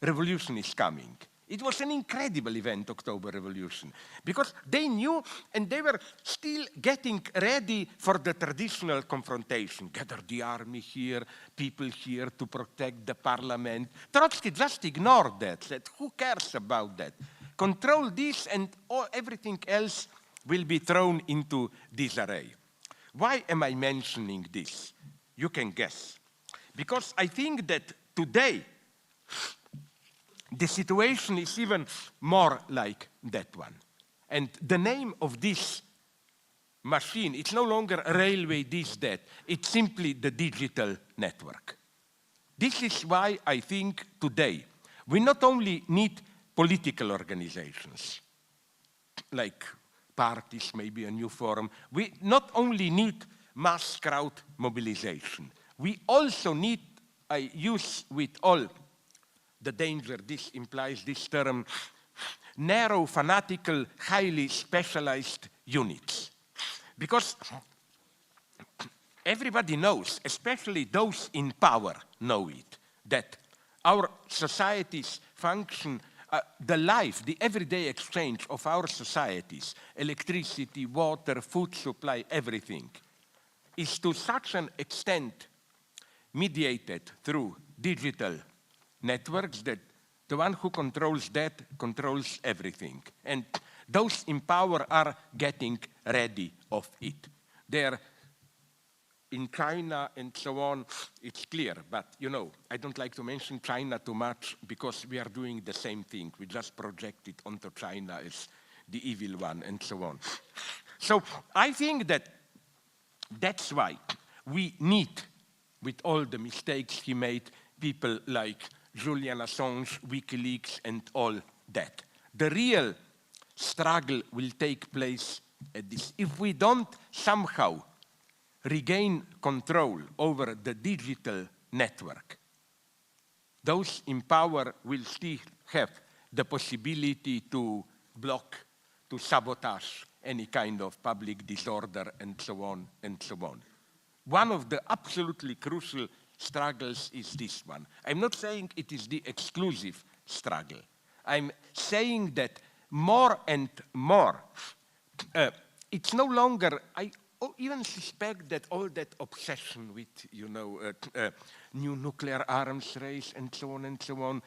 S2: revolution is coming. It was an incredible event, October Revolution, because they knew and they were still getting ready for the traditional confrontation. Gather the army here, people here to protect the parliament. Trotsky just ignored that, said, who cares about that? Control this and everything else will be thrown into disarray. Why am I mentioning this? You can guess. Because I think that today, the situation is even more like that one. And the name of this machine, it's no longer a railway this, that. It's simply the digital network. This is why I think today we not only need political organizations, like parties, maybe a new forum. We not only need mass crowd mobilization, we also need, I use with all the danger this implies, this term, narrow, fanatical, highly specialized units. Because everybody knows, especially those in power know it, that our societies function, the life, the everyday exchange of our societies, electricity, water, food supply, everything, is to such an extent mediated through digital networks that the one who controls that controls everything. And those in power are getting ready of it. They're in China and so on, it's clear. But, you know, I don't like to mention China too much because we are doing the same thing. We just project it onto China as the evil one and so on. So I think that that's why we need, with all the mistakes he made, people like Julian Assange, WikiLeaks, and all that. The real struggle will take place at this. If we don't somehow regain control over the digital network, those in power will still have the possibility to block, to sabotage any kind of public disorder, and so on and so on. One of the absolutely crucial struggles is this one. I'm not saying it is the exclusive struggle. I'm saying that more and more, it's no longer, I even suspect that all that obsession with, you know, new nuclear arms race and so on,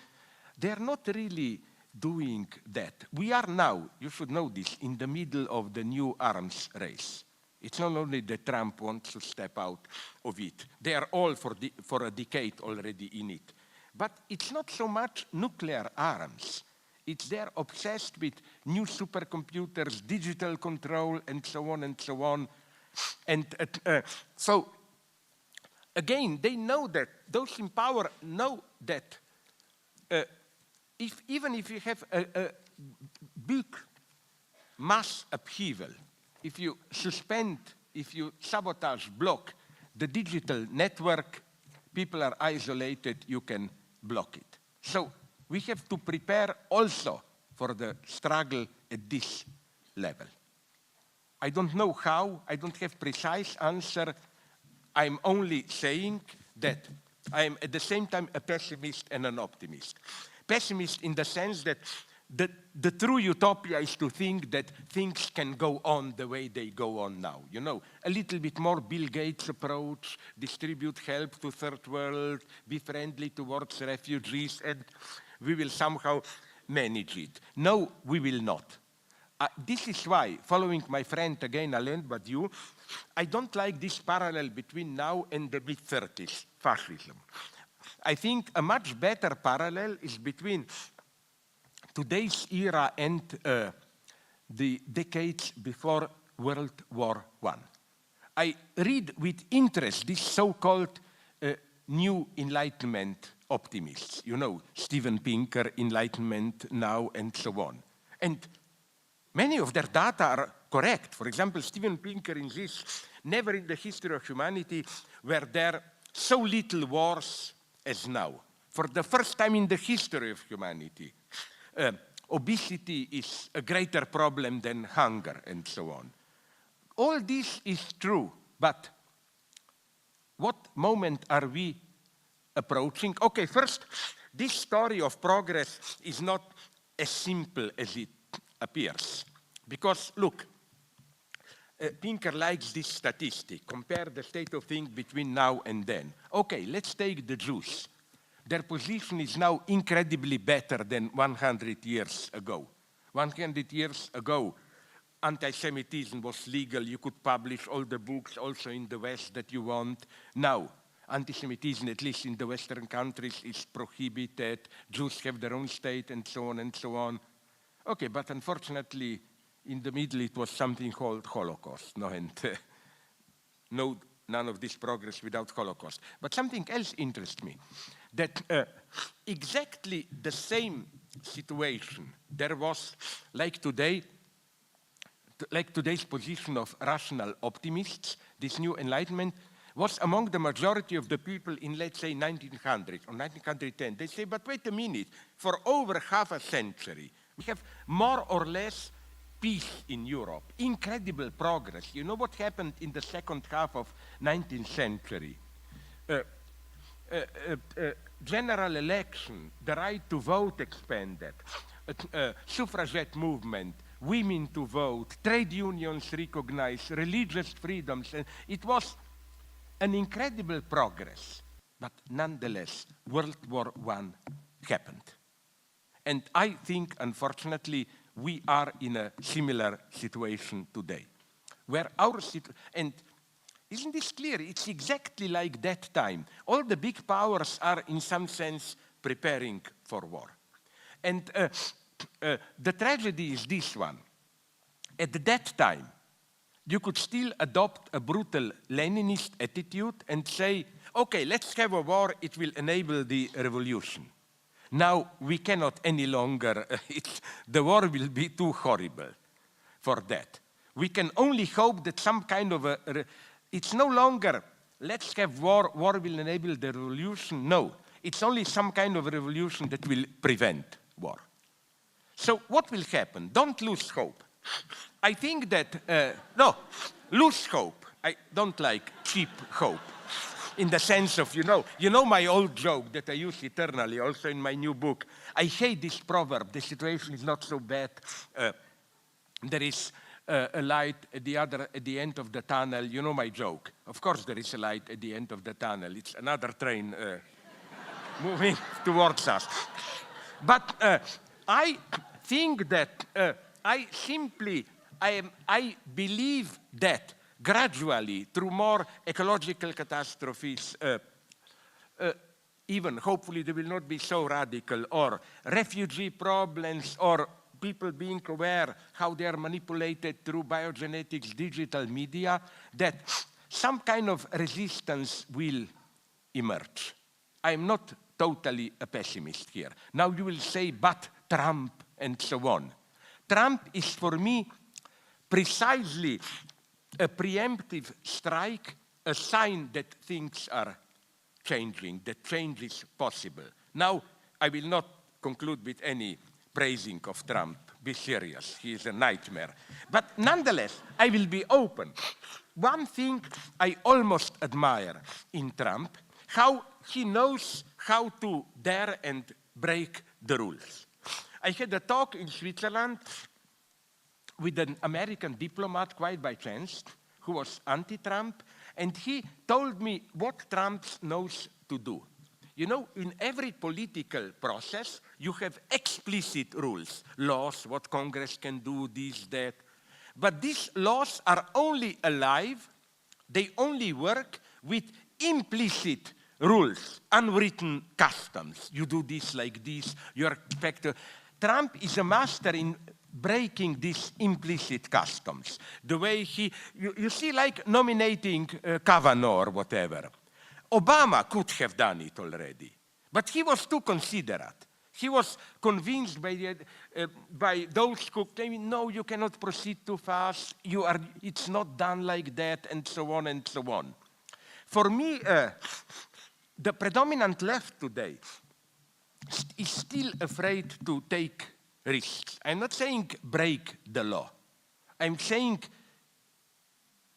S2: they're not really doing that. We are now, you should know this, in the middle of the new arms race. It's not only that Trump wants to step out of it. They are all for a decade already in it. But it's not so much nuclear arms. It's they're obsessed with new supercomputers, digital control, and so on and so on. And so, again, they know that, those in power know that even if you have a big mass upheaval, if you suspend, if you sabotage, block the digital network, people are isolated, you can block it. So we have to prepare also for the struggle at this level. I don't know how, I don't have precise answer. I'm only saying that I'm at the same time a pessimist and an optimist. Pessimist in the sense that the true utopia is to think that things can go on the way they go on now. You know, a little bit more Bill Gates approach, distribute help to third world, be friendly towards refugees, and we will somehow manage it. No, we will not. this is why, following my friend again, Alain Badiou, I don't like this parallel between now and the mid-30s, fascism. I think a much better parallel is between today's era and the decades before World War I. I read with interest this so-called new Enlightenment optimists. You know, Steven Pinker, Enlightenment Now, and so on. And many of their data are correct. For example, Steven Pinker insists, never in the history of humanity were there so little wars as now. For the first time in the history of humanity, obesity is a greater problem than hunger, and so on. All this is true, but what moment are we approaching? Okay, first, this story of progress is not as simple as it appears. Because, look, Pinker likes this statistic, compare the state of things between now and then. Okay, let's take the Jews. Their position is now incredibly better than 100 years ago. 100 years ago, anti-Semitism was legal. You could publish all the books also in the West that you want. Now, anti-Semitism, at least in the Western countries, is prohibited. Jews have their own state, and so on and so on. Okay, but unfortunately, in the middle, it was something called Holocaust. No, and none of this progress without Holocaust. But something else interests me, that exactly the same situation there was like today, like today's position of rational optimists, this new enlightenment, was among the majority of the people in, let's say, 1900 or 1910. They say, but wait a minute, for over half a century, we have more or less peace in Europe, incredible progress. You know what happened in the second half of 19th century? General election, the right to vote expanded, suffragette movement, women to vote, trade unions recognized, religious freedoms. And it was an incredible progress. But nonetheless, World War I happened. And I think, unfortunately, we are in a similar situation today, where our situation, and isn't this clear? It's exactly like that time. All the big powers are, in some sense, preparing for war. And the tragedy is this one. At that time, you could still adopt a brutal Leninist attitude and say, okay, let's have a war, it will enable the revolution. Now we cannot any longer, the war will be too horrible for that. We can only hope that some kind of it's no longer, let's have war, war will enable the revolution. No, it's only some kind of revolution that will prevent war. So what will happen? Don't lose hope. I think that, no, lose hope. I don't like cheap hope. In the sense of, you know my old joke that I use eternally, also in my new book. I hate this proverb, the situation is not so bad. There is a light at the end of the tunnel. You know my joke. Of course there is a light at the end of the tunnel. It's another train moving towards us. But I think that I believe that gradually, through more ecological catastrophes, even hopefully they will not be so radical, or refugee problems, or people being aware how they are manipulated through biogenetics, digital media, that some kind of resistance will emerge. I am not totally a pessimist here. Now you will say, but Trump and so on. Trump is for me precisely a preemptive strike, a sign that things are changing, that change is possible. Now, I will not conclude with any praising of Trump. Be serious, he is a nightmare. But nonetheless, I will be open. One thing I almost admire in Trump, how he knows how to dare and break the rules. I had a talk in Switzerland with an American diplomat, quite by chance, who was anti-Trump, and he told me what Trump knows to do. You know, in every political process, you have explicit rules, laws, what Congress can do, this, that. But these laws are only alive, they only work with implicit rules, unwritten customs. You do this like this, you expect. Trump is a master in breaking these implicit customs. The way you see, like nominating Kavanaugh or whatever. Obama could have done it already, but he was too considerate. He was convinced by those who claim, no, you cannot proceed too fast, it's not done like that, and so on and so on. For me, the predominant left today is still afraid to take risks. I'm not saying break the law. I'm saying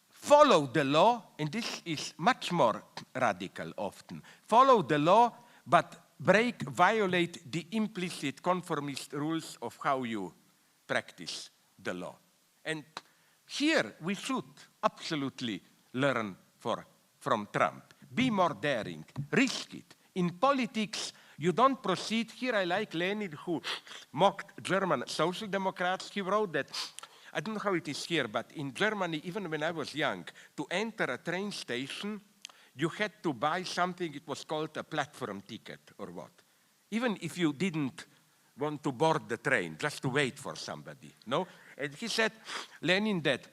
S2: follow the law, and this is much more radical often. Follow the law, but violate the implicit conformist rules of how you practice the law. And here we should absolutely learn from Trump. Be more daring, risk it. In politics, you don't proceed. Here I like Lenin, who mocked German social democrats. He wrote that, I don't know how it is here, but in Germany, even when I was young, to enter a train station, you had to buy something, it was called a platform ticket or what. Even if you didn't want to board the train, just to wait for somebody, no? And he said, Lenin, that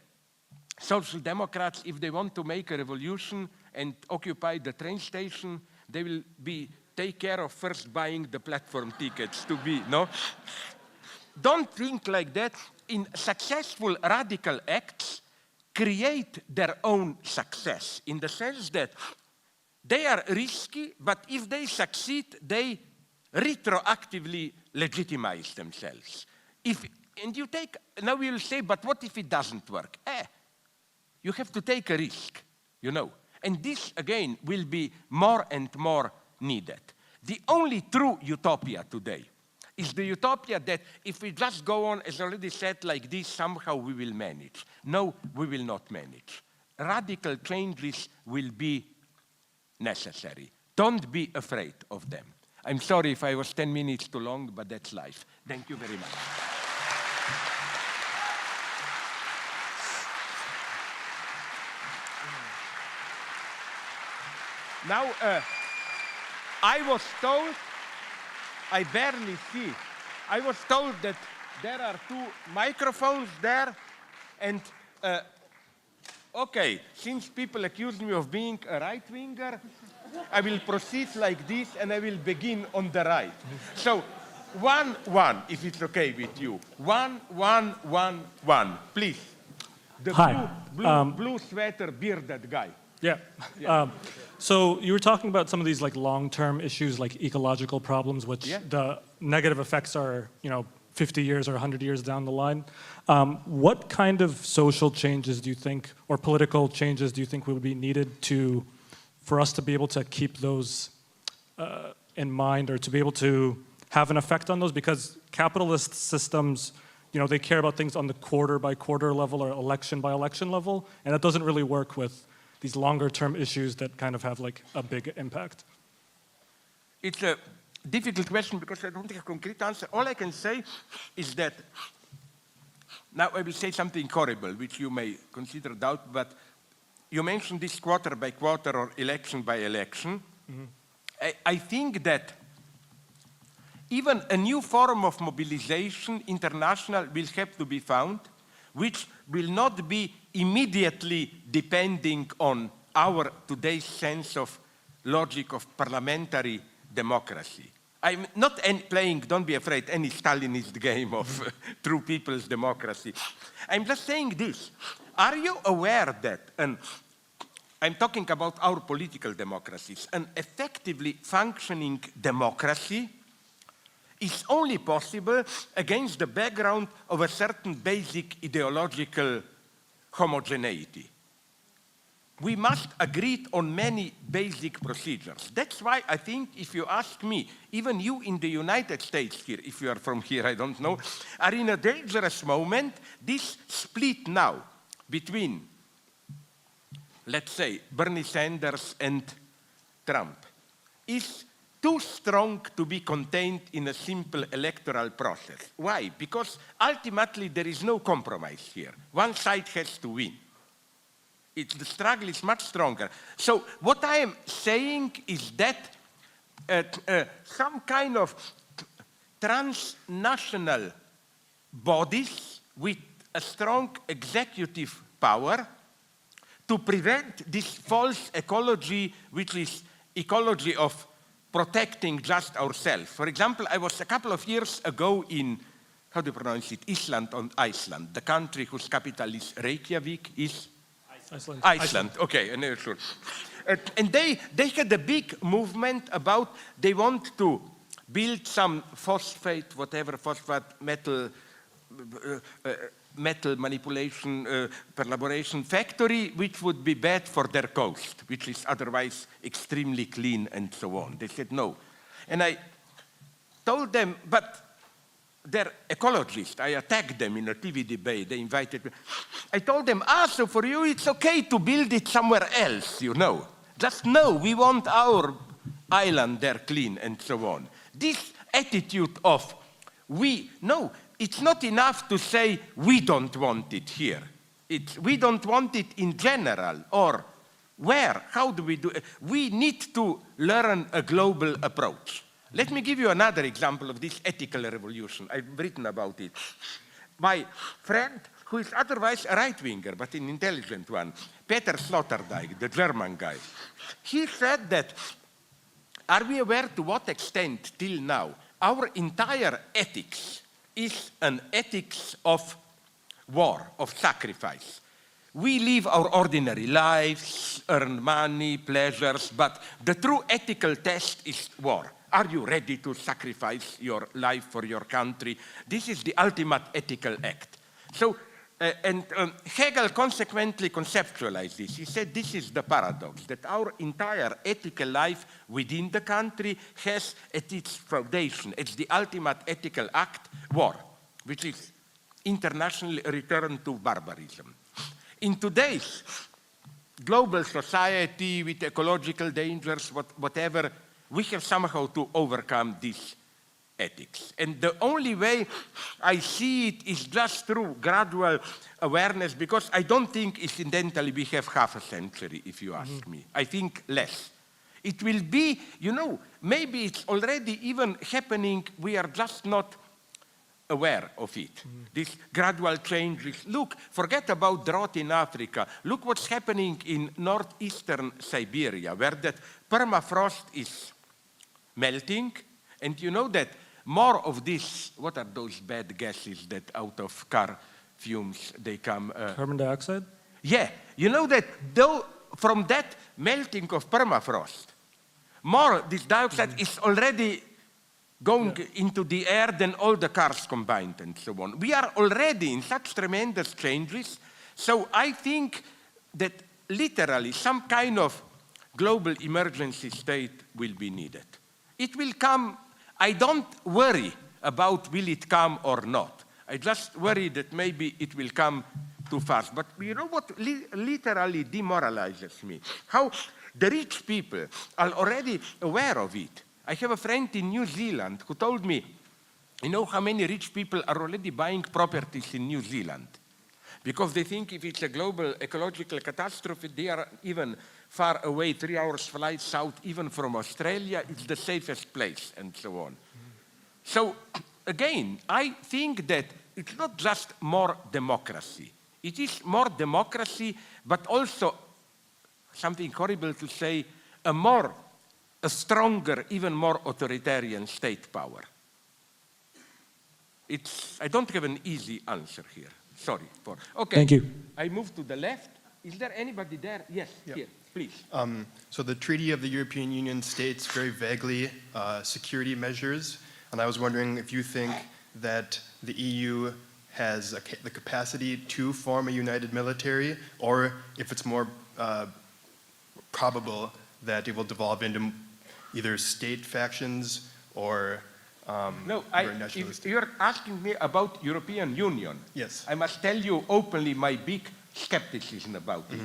S2: social democrats, if they want to make a revolution and occupy the train station, they will take care of first buying the platform tickets to be, no? Don't think like that. In successful radical acts, create their own success, in the sense that they are risky, but if they succeed, they retroactively legitimize themselves. And you take, now you'll say, but what if it doesn't work? You have to take a risk, you know. And this, again, will be more and more needed. The only true utopia today is the utopia that if we just go on, as already said, like this, somehow we will manage. No, we will not manage. Radical changes will be necessary. Don't be afraid of them. I'm sorry if I was 10 minutes too long, but that's life. Thank you very much. Now, I was told, I barely see, I was told that there are 2 microphones there, and okay, since people accuse me of being a right-winger, I will proceed like this, and I will begin on the right. So, 1-1, if it's okay with you. 1-1-1-1, please. The
S3: Hi.
S2: blue sweater, bearded guy.
S3: Yeah. So you were talking about some of these like long-term issues, like ecological problems, which the negative effects are, 50 years or 100 years down the line. What kind of social changes do you think, or political changes do you think would be needed for us to be able to keep those in mind, or to be able to have an effect on those? Because capitalist systems, they care about things on the quarter-by-quarter level or election-by-election level, and that doesn't really work with these longer-term issues that kind of have like a big impact.
S2: It's a difficult question because I don't have a concrete answer. All I can say is that, now I will say something horrible, which you may consider doubt, but you mentioned this quarter by quarter or election by election. Mm-hmm. I think that even a new form of mobilization, international, will have to be found, which will not be immediately depending on our today's sense of logic of parliamentary democracy. I'm not playing, don't be afraid, any Stalinist game of true people's democracy. I'm just saying this. Are you aware that, I'm talking about our political democracies, an effectively functioning democracy is only possible against the background of a certain basic ideological homogeneity. We must agree on many basic procedures. That's why I think, if you ask me, even you in the United States here, if you are from here, I don't know, are in a dangerous moment. This split now between, let's say, Bernie Sanders and Trump is too strong to be contained in a simple electoral process. Why? Because ultimately there is no compromise here. One side has to win. The struggle is much stronger. So what I am saying is that some kind of transnational bodies with a strong executive power to prevent this false ecology, which is ecology of protecting just ourselves. For example, I was a couple of years ago in, how do you pronounce it, Iceland, the country whose capital is Reykjavik, is? Iceland, okay, I'm not sure. And they had a big movement about, they want to build some phosphate metal manipulation, perlaboration factory, which would be bad for their coast, which is otherwise extremely clean and so on. They said no. And I told them, but they're ecologists. I attacked them in a TV debate. They invited me. I told them, so for you it's okay to build it somewhere else, you know. Just no, we want our island there clean and so on. This attitude of it's not enough to say we don't want it here. We don't want it in general, or where, how do we do it? We need to learn a global approach. Let me give you another example of this ethical revolution. I've written about it. My friend, who is otherwise a right-winger, but an intelligent one, Peter Sloterdijk, the German guy, he said that, are we aware to what extent till now our entire ethics is an ethics of war, of sacrifice? We live our ordinary lives, earn money, pleasures, but the true ethical test is war. Are you ready to sacrifice your life for your country? This is the ultimate ethical act. So, Hegel consequently conceptualized this. He said this is the paradox, that our entire ethical life within the country has at its foundation, it's the ultimate ethical act, war, which is internationally a return to barbarism. In today's global society with ecological dangers, whatever, we have somehow to overcome this ethics. And the only way I see it is just through gradual awareness, because I don't think incidentally we have half a century, if you ask me. I think less. It will be, maybe it's already even happening, we are just not aware of it. This gradual changes. Look, forget about drought in Africa. Look what's happening in northeastern Siberia, where that permafrost is melting, and you know that more of this, what are those bad gases that out of car fumes they come?
S3: Carbon dioxide?
S2: Yeah, you know that though from that melting of permafrost, more this dioxide is already going into the air than all the cars combined and so on. We are already in such tremendous changes, so I think that literally some kind of global emergency state will be needed. It will come. I don't worry about will it come or not. I just worry that maybe it will come too fast. But you know what literally demoralizes me? How the rich people are already aware of it. I have a friend in New Zealand who told me, you know how many rich people are already buying properties in New Zealand? Because they think if it's a global ecological catastrophe, they are even far away, 3 hours flight south, even from Australia, it's the safest place, and so on. So, again, I think that it's not just more democracy. It is more democracy, but also, something horrible to say, a stronger, even more authoritarian state power. I don't have an easy answer here. Sorry for. Okay.
S3: Thank you.
S2: I move to the left. Is there anybody there? Yes, here, please.
S4: So the Treaty of the European Union states very vaguely security measures, and I was wondering if you think that the EU has the capacity to form a united military, or if it's more probable that it will devolve into either state factions or
S2: no, if you're asking me about European Union,
S4: yes,
S2: I must tell you openly my big skepticism about it.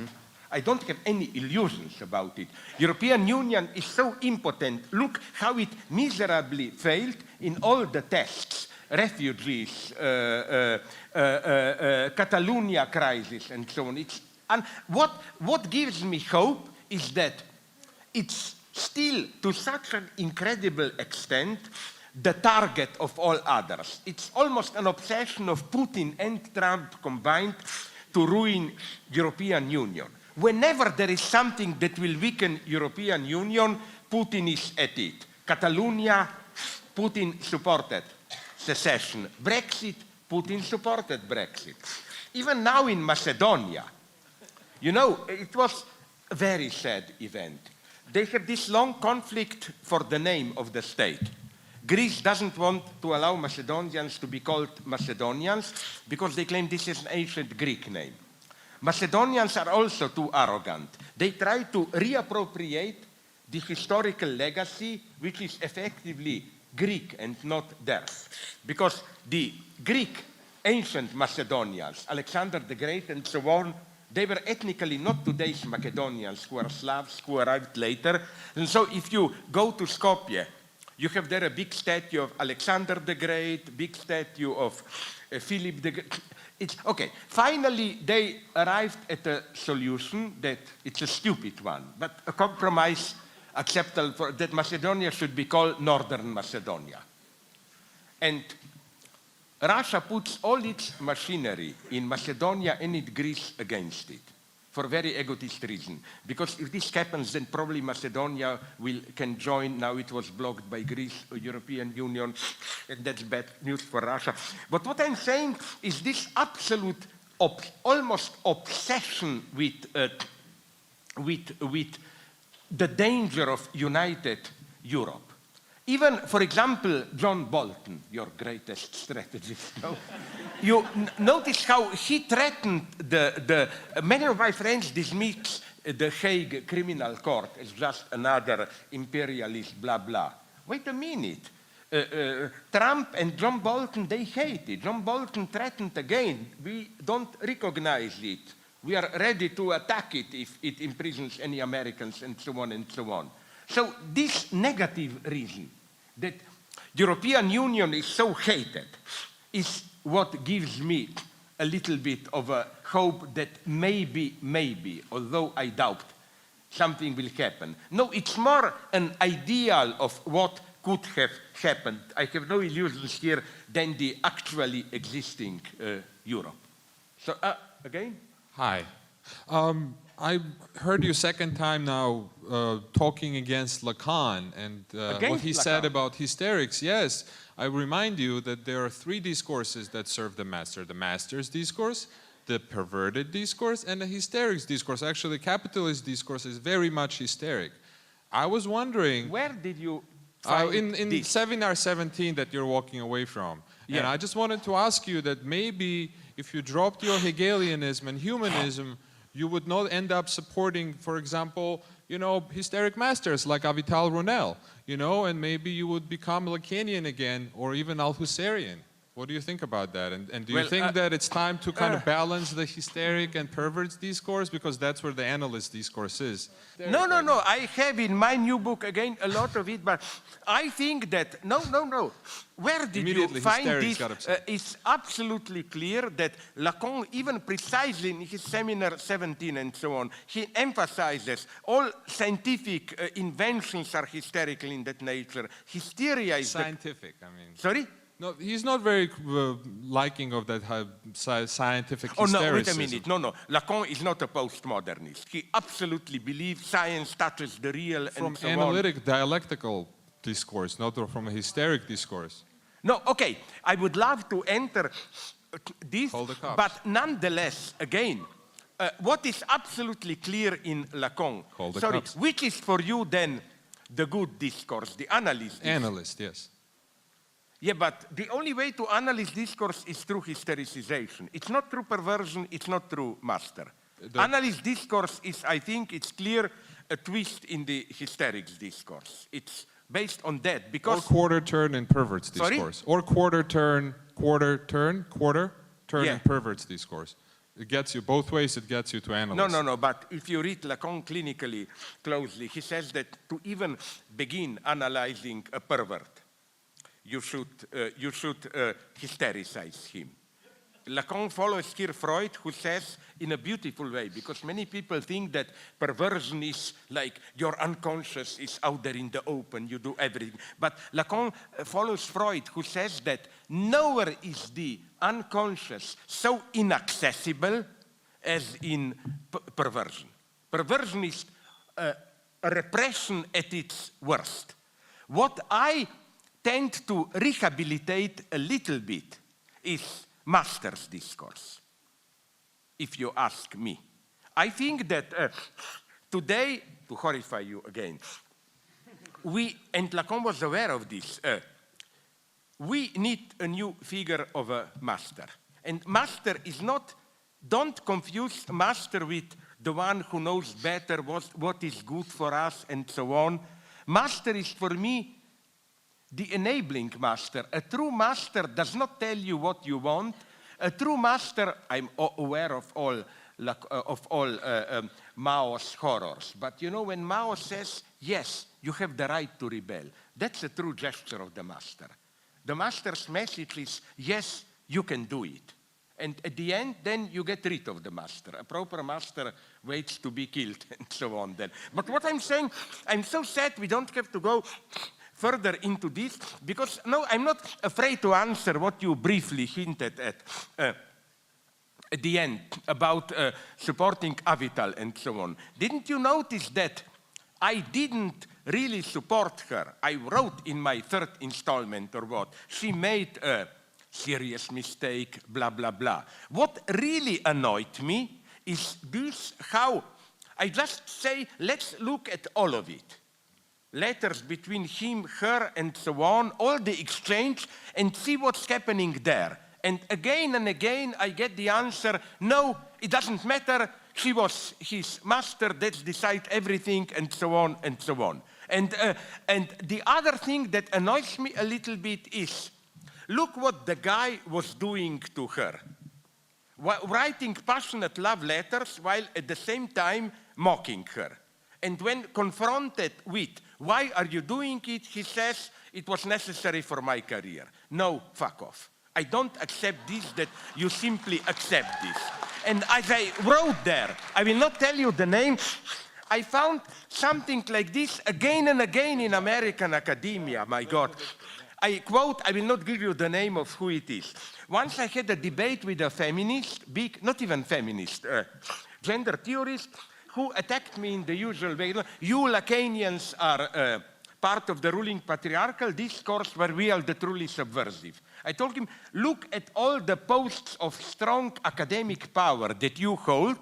S2: I don't have any illusions about it. European Union is so impotent. Look how it miserably failed in all the tests. Refugees, Catalonia crisis, and so on. And what gives me hope is that it's still, to such an incredible extent, the target of all others. It's almost an obsession of Putin and Trump combined to ruin European Union. Whenever there is something that will weaken European Union, Putin is at it. Catalonia, Putin supported secession. Brexit, Putin supported Brexit. Even now in Macedonia, you know, it was a very sad event. They have this long conflict for the name of the state. Greece doesn't want to allow Macedonians to be called Macedonians because they claim this is an ancient Greek name. Macedonians are also too arrogant. They try to reappropriate the historical legacy, which is effectively Greek and not theirs. Because the Greek ancient Macedonians, Alexander the Great and so on, they were ethnically not today's Macedonians who are Slavs who arrived later. And so if you go to Skopje, you have there a big statue of Alexander the Great, big statue of Philip the Great. Okay, finally they arrived at a solution that it's a stupid one, but a compromise acceptable for that Macedonia should be called Northern Macedonia. And Russia puts all its machinery in Macedonia and in Greece against it for very egotist reason. Because if this happens, then probably Macedonia can join. Now it was blocked by Greece, European Union, and that's bad news for Russia. But what I'm saying is this absolute, almost obsession with the danger of united Europe. Even, for example, John Bolton, your greatest strategist, you notice how he threatened many of my friends dismiss the Hague Criminal Court as just another imperialist blah blah. Wait a minute. Trump and John Bolton, they hate it. John Bolton threatened again, we don't recognize it. We are ready to attack it if it imprisons any Americans and so on and so on. So this negative reason that European Union is so hated is what gives me a little bit of a hope that maybe, although I doubt, something will happen. No, it's more an ideal of what could have happened. I have no illusions here than the actually existing Europe. So, again?
S5: Hi. I heard you second time now talking against Lacan and what he said about hysterics. Yes, I remind you that there are three discourses that serve the master. The master's discourse, the perverted discourse, and the hysterics discourse. Actually, the capitalist discourse is very much hysteric. I was wondering...
S2: Where did you find
S5: in
S2: this?
S5: Seminar 17 that you're walking away from. Yeah. And I just wanted to ask you that maybe if you dropped your Hegelianism and humanism, you would not end up supporting, for example, hysteric masters like Avital Ronell, and maybe you would become Lacanian again, or even Althuserian. What do you think about that? And do you think that it's time to kind of balance the hysteric and perverts discourse? Because that's where the analyst discourse is.
S2: No. I have in my new book, again, a lot of it, but I think that, no. Where did you find this? It's absolutely clear that Lacan, even precisely in his seminar 17 and so on, he emphasizes all scientific inventions are hysterical in that nature. Hysteria is
S5: scientific,
S2: Sorry?
S5: No, he's not very liking of that scientific hystericism.
S2: Oh, no, wait a minute. No. Lacan is not a postmodernist. He absolutely believes science touches the real
S5: from
S2: and so
S5: analytic, dialectical discourse, not from a hysteric discourse.
S2: No, okay. I would love to enter this, but nonetheless, again, what is absolutely clear in Lacan, which is for you then the good discourse, the analyst discourse?
S5: Analyst, yes.
S2: Yeah, but the only way to analyze discourse is through hystericization. It's not through perversion, it's not through master. Analyze discourse is, I think, it's clear, a twist in the hysterics discourse. It's based on that, because...
S5: Or quarter turn and perverts discourse. Or quarter turn, and perverts discourse. It gets you both ways, it gets you to analyze.
S2: No, but if you read Lacan clinically closely, he says that to even begin analyzing a pervert, you should hystericize him. Lacan follows here Freud, who says in a beautiful way, because many people think that perversion is like your unconscious is out there in the open, you do everything. But Lacan follows Freud, who says that nowhere is the unconscious so inaccessible as in perversion. Perversion is a repression at its worst. What I tend to rehabilitate a little bit is master's discourse, if you ask me. I think that today, to horrify you again, and Lacan was aware of this, we need a new figure of a master. And master is not, don't confuse master with the one who knows better what is good for us and so on. Master is for me the enabling master. A true master does not tell you what you want. A true master, I'm aware of all Mao's horrors, but you know, when Mao says, yes, you have the right to rebel, that's a true gesture of the master. The master's message is, yes, you can do it. And at the end, then you get rid of the master. A proper master waits to be killed and so on then. But what I'm saying, I'm so sad we don't have to go further into this, because no, I'm not afraid to answer what you briefly hinted at the end about supporting Avital and so on. Didn't you notice that I didn't really support her? I wrote in my third installment or what, she made a serious mistake, blah, blah, blah. What really annoyed me is this, how I just say, let's look at all of it. Letters between him, her, and so on, all the exchange, and see what's happening there. And again, I get the answer, no, it doesn't matter, she was his master, let's decide everything, and so on, and so on. And the other thing that annoys me a little bit is, look what the guy was doing to her. Writing passionate love letters while at the same time mocking her. And when confronted with, why are you doing it? He says, it was necessary for my career. No, fuck off. I don't accept this, that you simply accept this. And as I wrote there, I will not tell you the name, I found something like this again and again in American academia, my God. I quote, I will not give you the name of who it is. Once I had a debate with a feminist, not even feminist, gender theorist, who attacked me in the usual way. You Lacanians are part of the ruling patriarchal discourse where we are the truly subversive. I told him, look at all the posts of strong academic power that you hold.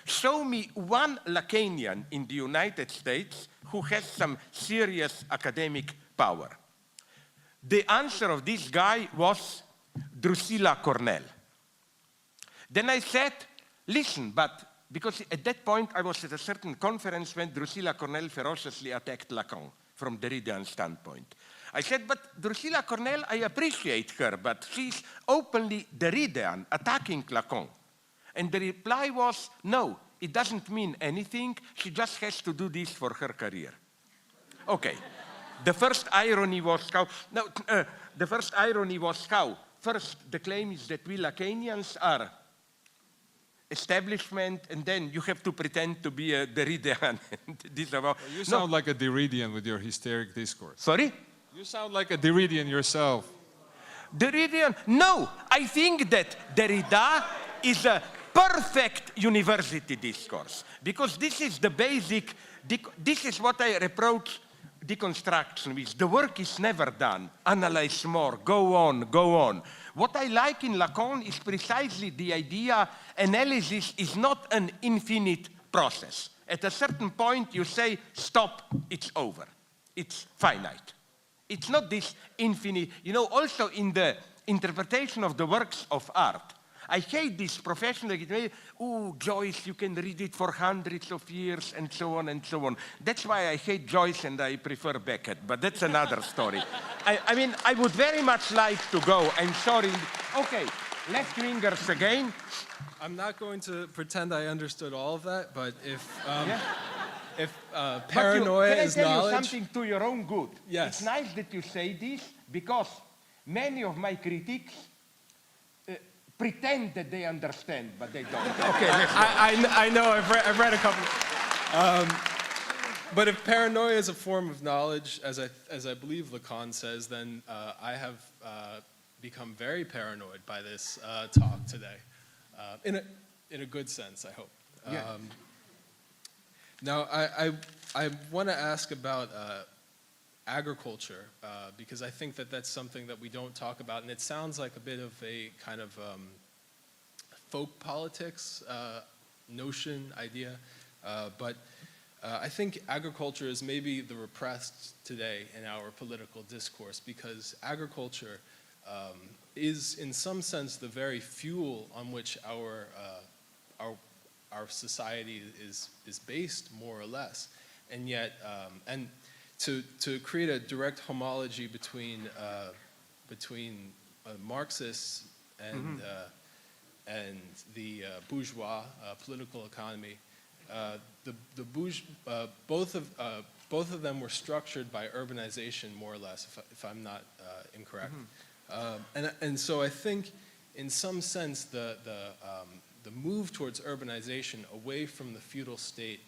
S2: Show me one Lacanian in the United States who has some serious academic power. The answer of this guy was Drusilla Cornell. Then I said, listen, but because at that point I was at a certain conference when Drusilla Cornell ferociously attacked Lacan from Derridean standpoint. I said, but Drusilla Cornell, I appreciate her, but she's openly Derridean, attacking Lacan. And the reply was, no, it doesn't mean anything, she just has to do this for her career. Okay, the first irony was how, first the claim is that we Lacanians are establishment, and then you have to pretend to be a Derridean.
S5: You sound like a Derridean with your hysteric discourse.
S2: Sorry?
S5: You sound like a Derridean yourself.
S2: Derridean? No, I think that Derrida is a perfect university discourse, because this is the basic, this is what I reproach deconstruction with. The work is never done. Analyze more, go on, go on. What I like in Lacan is precisely the idea analysis is not an infinite process. At a certain point you say, stop, it's over. It's finite. It's not this infinite, you know, also in the interpretation of the works of art, I hate this professional, oh, Joyce, you can read it for hundreds of years, and so on and so on. That's why I hate Joyce and I prefer Beckett, but that's another story. I mean, I would very much like to go, I'm sorry. Okay, left-wingers again.
S6: I'm not going to pretend I understood all of that, but if paranoia is
S2: Can I tell
S6: knowledge,
S2: you something to your own good?
S6: Yes.
S2: It's nice that you say this because many of my critics pretend that they understand, but they don't. Okay,
S6: I know I've read a couple. But if paranoia is a form of knowledge, as I believe Lacan says, then I have become very paranoid by this talk today, in a good sense, I hope.
S2: Yeah.
S6: Now, I want to ask about agriculture, because I think that that's something that we don't talk about, and it sounds like a bit of a kind of folk politics notion, idea, but I think agriculture is maybe the repressed today in our political discourse, because agriculture is in some sense the very fuel on which our society is based, more or less, and yet and to create a direct homology between Marxists and the bourgeois political economy. Both of them were structured by urbanization, more or less, if I'm not incorrect. And so I think, in some sense, the move towards urbanization away from the feudal state,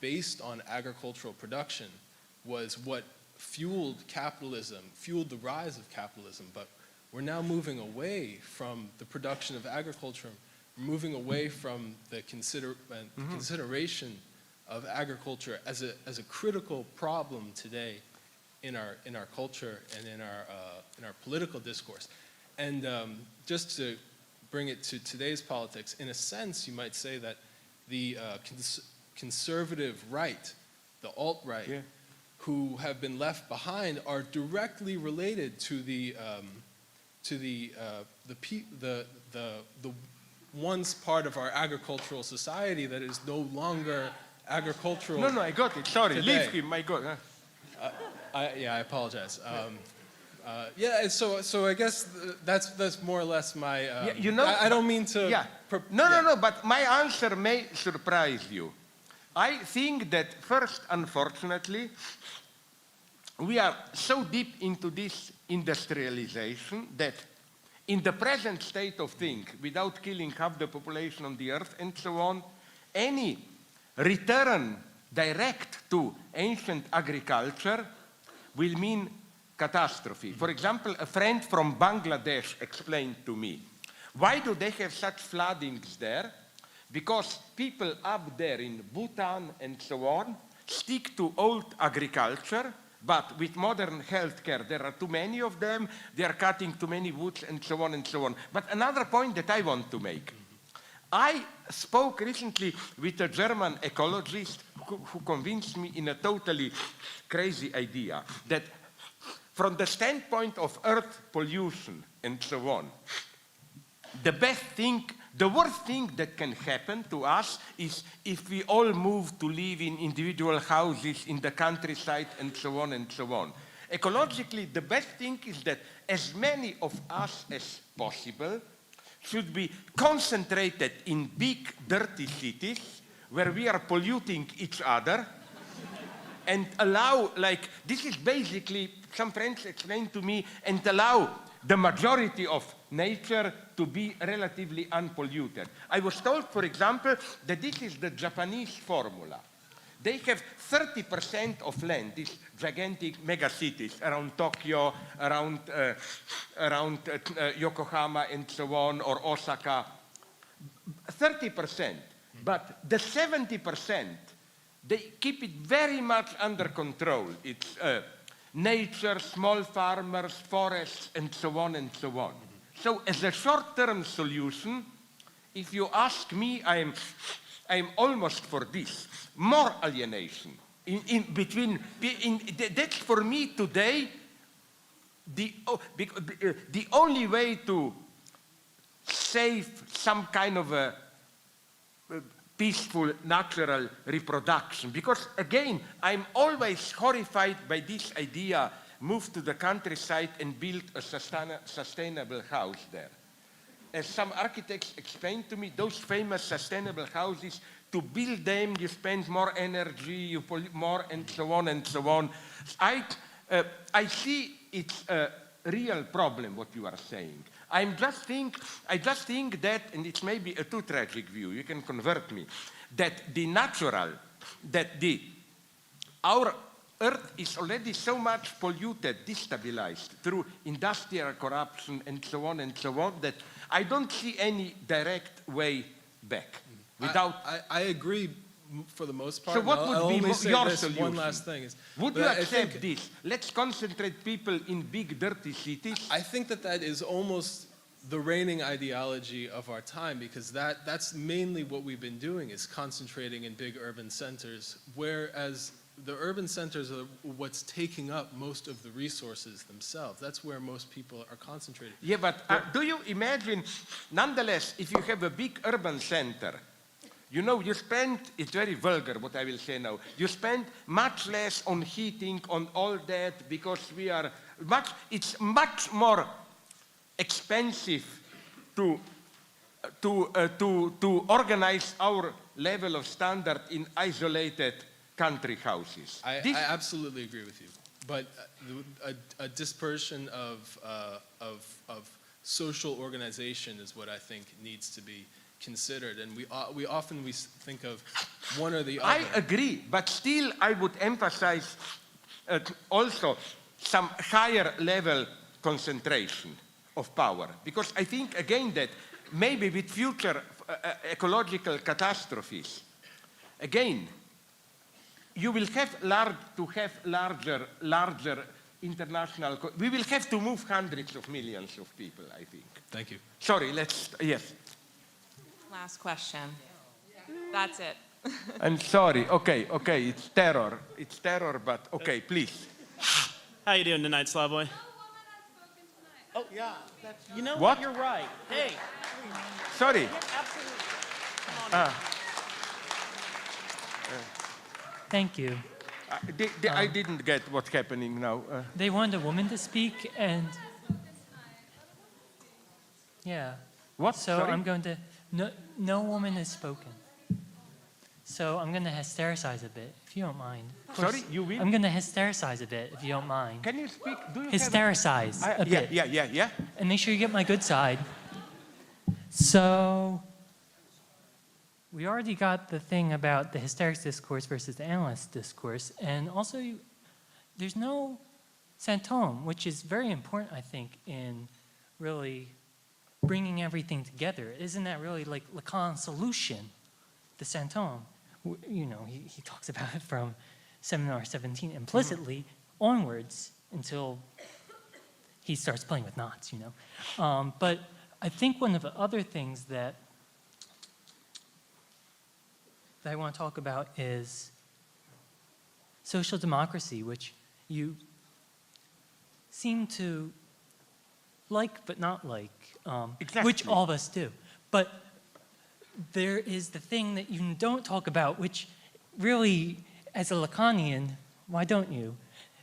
S6: based on agricultural production, was what fueled capitalism, fueled the rise of capitalism. But we're now moving away from the production of agriculture, moving away from the consideration of agriculture as a critical problem today in our culture and in our political discourse. And just to bring it to today's politics, in a sense, you might say that the conservative right, the alt-right, who have been left behind, are directly related to the once part of our agricultural society that is no longer agricultural.
S2: No, I got it. Sorry,
S6: today.
S2: leave him. I got it.
S6: I apologize. So I guess that's more or less my. I don't mean to.
S2: Yeah. No. But my answer may surprise you. I think that first, unfortunately, we are so deep into this industrialization that in the present state of things, without killing half the population on the earth and so on, any return direct to ancient agriculture will mean catastrophe. For example, a friend from Bangladesh explained to me, why do they have such floodings there? Because people up there in Bhutan and so on stick to old agriculture, but with modern healthcare, there are too many of them, they are cutting too many woods and so on and so on. But another point that I want to make, I spoke recently with a German ecologist who convinced me in a totally crazy idea that from the standpoint of earth pollution and so on, the worst thing that can happen to us is if we all move to live in individual houses in the countryside and so on and so on. Ecologically, the best thing is that as many of us as possible should be concentrated in big, dirty cities where we are polluting each other and allow, like, this is basically, some friends explained to me, and allow the majority of nature to be relatively unpolluted. I was told, for example, that this is the Japanese formula. They have 30% of land, these gigantic megacities around Tokyo, around Yokohama and so on, or Osaka. 30%. But the 70%, they keep it very much under control. It's nature, small farmers, forests, and so on and so on. So as a short-term solution, if you ask me, I'm almost for this. More alienation. That's for me today the only way to save some kind of a peaceful natural reproduction. Because again, I'm always horrified by this idea, move to the countryside and build a sustainable house there. as some architects explained to me, those famous sustainable houses, to build them, you spend more energy, you pollute more, and so on and so on. I see it's a real problem, what you are saying. I just think that, and it's maybe a too tragic view, you can convert me, that our Earth is already so much polluted, destabilized through industrial corruption and so on, that I don't see any direct way back.
S6: I agree for the most part.
S2: So what would be your solution?
S6: One last thing is,
S2: would you accept this? Let's concentrate people in big, dirty cities.
S6: I think that is almost the reigning ideology of our time, because that's mainly what we've been doing, is concentrating in big urban centers, whereas the urban centers are what's taking up most of the resources themselves. That's where most people are concentrated.
S2: Yeah, but do you imagine, nonetheless, if you have a big urban center, you know, you spend, it's very vulgar what I will say now, you spend much less on heating, on all that, because it's much more expensive to organize our level of standard in isolated country houses.
S6: I absolutely agree with you, but a dispersion of social organization is what I think needs to be considered, and we often think of one or the other.
S2: I agree, but still I would emphasize also some higher level concentration of power, because I think again that maybe with future ecological catastrophes, again, you will have larger international, we will have to move hundreds of millions of people, I think.
S6: Thank you.
S2: Sorry, yes.
S7: Last question. That's it.
S2: I'm sorry, okay, it's terror, but okay, please.
S8: How you doing tonight, Slavoy? Oh, yeah, you know
S2: What?
S8: You're right. Hey.
S2: Sorry.
S8: Absolutely. Come on.
S9: Thank you.
S2: I didn't get what's happening now.
S9: They wanted a woman to speak, and yeah.
S2: What?
S9: So
S2: Sorry?
S9: I'm going to. No woman has spoken. So I'm going to hystericize a bit, if you don't mind.
S2: Sorry, you will?
S9: I'm going to hystericize a bit, if you don't mind.
S2: Can you speak? Do you
S9: Hystericize a bit.
S2: Yeah.
S9: And make sure you get my good side. So we already got the thing about the hysterics discourse versus the analyst discourse, and also there's no symptome, which is very important, I think, in really bringing everything together. Isn't that really like Lacan's solution, the symptome? You know, he talks about it from Seminar 17 implicitly onwards until he starts playing with knots, you know. But I think one of the other things that I want to talk about is social democracy, which you seem to like but not like,
S2: Exactly.
S9: which all of us do. But there is the thing that you don't talk about, which really, as a Lacanian, why don't you?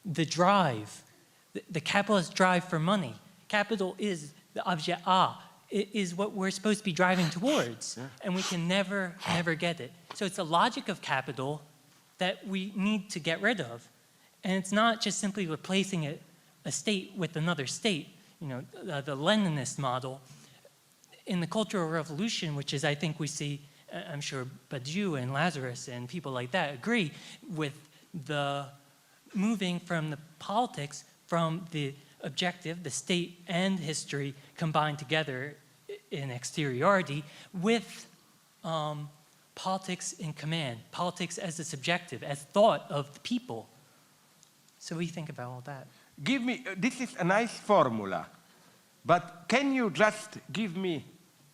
S9: The drive, the capitalist drive for money. Capital is the objet A. It is what we're supposed to be driving towards, and we can never get it. So it's the logic of capital that we need to get rid of. And it's not just simply replacing a state with another state. You know, the Leninist model. In the Cultural Revolution, which is, I think we see, I'm sure Badiou and Lazarus and people like that agree with the moving from the politics, from the objective, the state and history combined together in exteriority, with politics in command, politics as the subjective, as thought of the people. So what do you think about all that?
S2: Give me, this is a nice formula, but can you just give me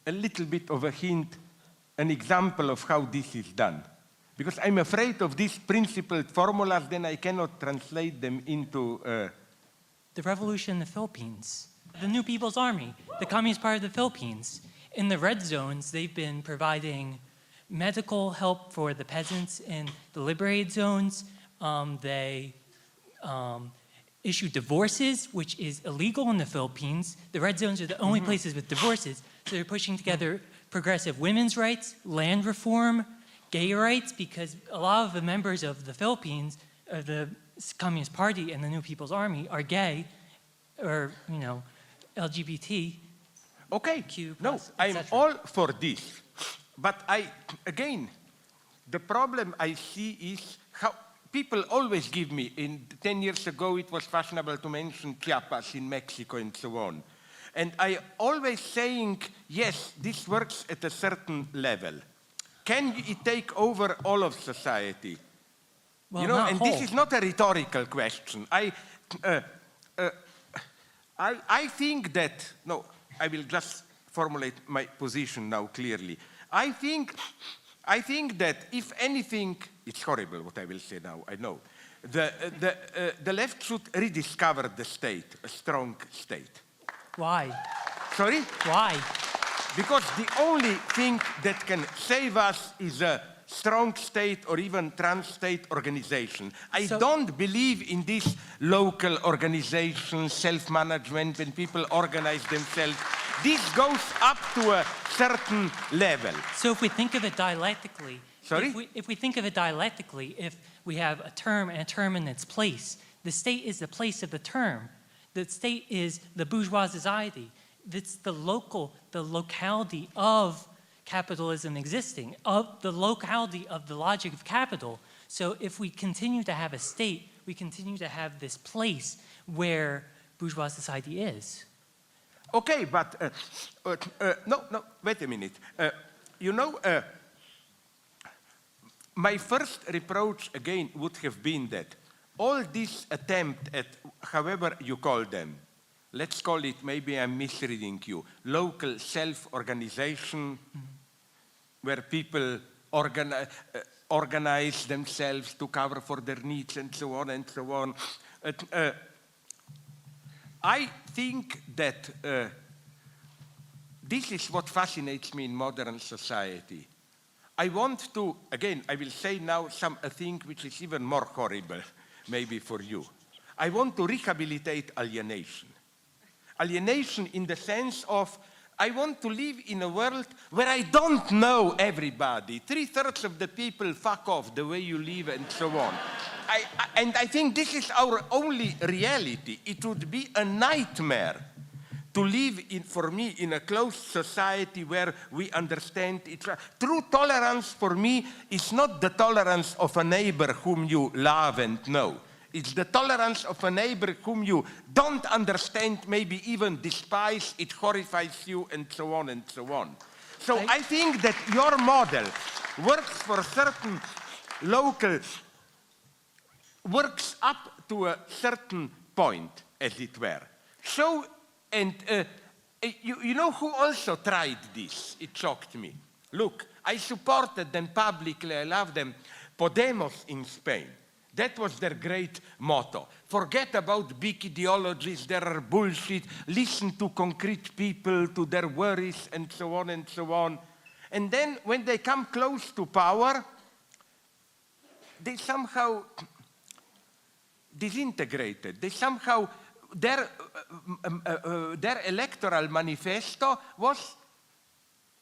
S2: a little bit of a hint, an example of how this is done? Because I'm afraid of these principled formulas, then I cannot translate them into...
S9: The revolution in the Philippines, the New People's Army, the Communist Party of the Philippines. In the red zones, they've been providing medical help for the peasants in the liberated zones. issue divorces, which is illegal in the Philippines. The red zones are the only places with divorces. So they're pushing together progressive women's rights, land reform, gay rights, because a lot of the members of the Philippines, of the Communist Party and the New People's Army are gay, or, LGBT.
S2: Okay,
S9: Q
S2: no,
S9: plus,
S2: I'm
S9: etc.
S2: all for this. But again, the problem I see is how people always give me, 10 years ago it was fashionable to mention Chiapas in Mexico and so on. And I always saying, yes, this works at a certain level. Can it take over all of society?
S9: Well,
S2: and
S9: whole.
S2: this is not a rhetorical question. I think that, no, I will just formulate my position now clearly. I think that if anything, it's horrible what I will say now, I know. The left should rediscover the state, a strong state.
S9: Why?
S2: Sorry?
S9: Why?
S2: Because the only thing that can save us is a strong state or even trans-state organization. I don't believe in this local organization, self-management, when people organize themselves. This goes up to a certain level.
S9: So if we think of it dialectically,
S2: Sorry?
S9: If we think of it dialectically, if we have a term and a term in its place, the state is the place of the term. The state is the bourgeois society. It's the locality of capitalism existing, of the locality of the logic of capital. So if we continue to have a state, we continue to have this place where bourgeois society is.
S2: Okay, but no, wait a minute. My first reproach again would have been that all this attempt at, however you call them, let's call it, maybe I'm misreading you, local self-organization, where people organize themselves to cover for their needs and so on and so on. I think that this is what fascinates me in modern society. I want to, again, I will say now a thing which is even more horrible, maybe for you. I want to rehabilitate alienation. Alienation in the sense of, I want to live in a world where I don't know everybody. 3/3 of the people fuck off the way you live and so on. And I think this is our only reality. It would be a nightmare to live, for me, in a closed society where we understand each other. True tolerance for me is not the tolerance of a neighbor whom you love and know. It's the tolerance of a neighbor whom you don't understand, maybe even despise, it horrifies you, and so on and so on. So I think that your model works for certain local, works up to a certain point, as it were. So, and you know who also tried this? It shocked me. Look, I supported them publicly, I love them. Podemos in Spain. That was their great motto. Forget about big ideologies, there are bullshit. Listen to concrete people, to their worries, and so on and so on. And then when they come close to power, they somehow disintegrated. They somehow, their electoral manifesto was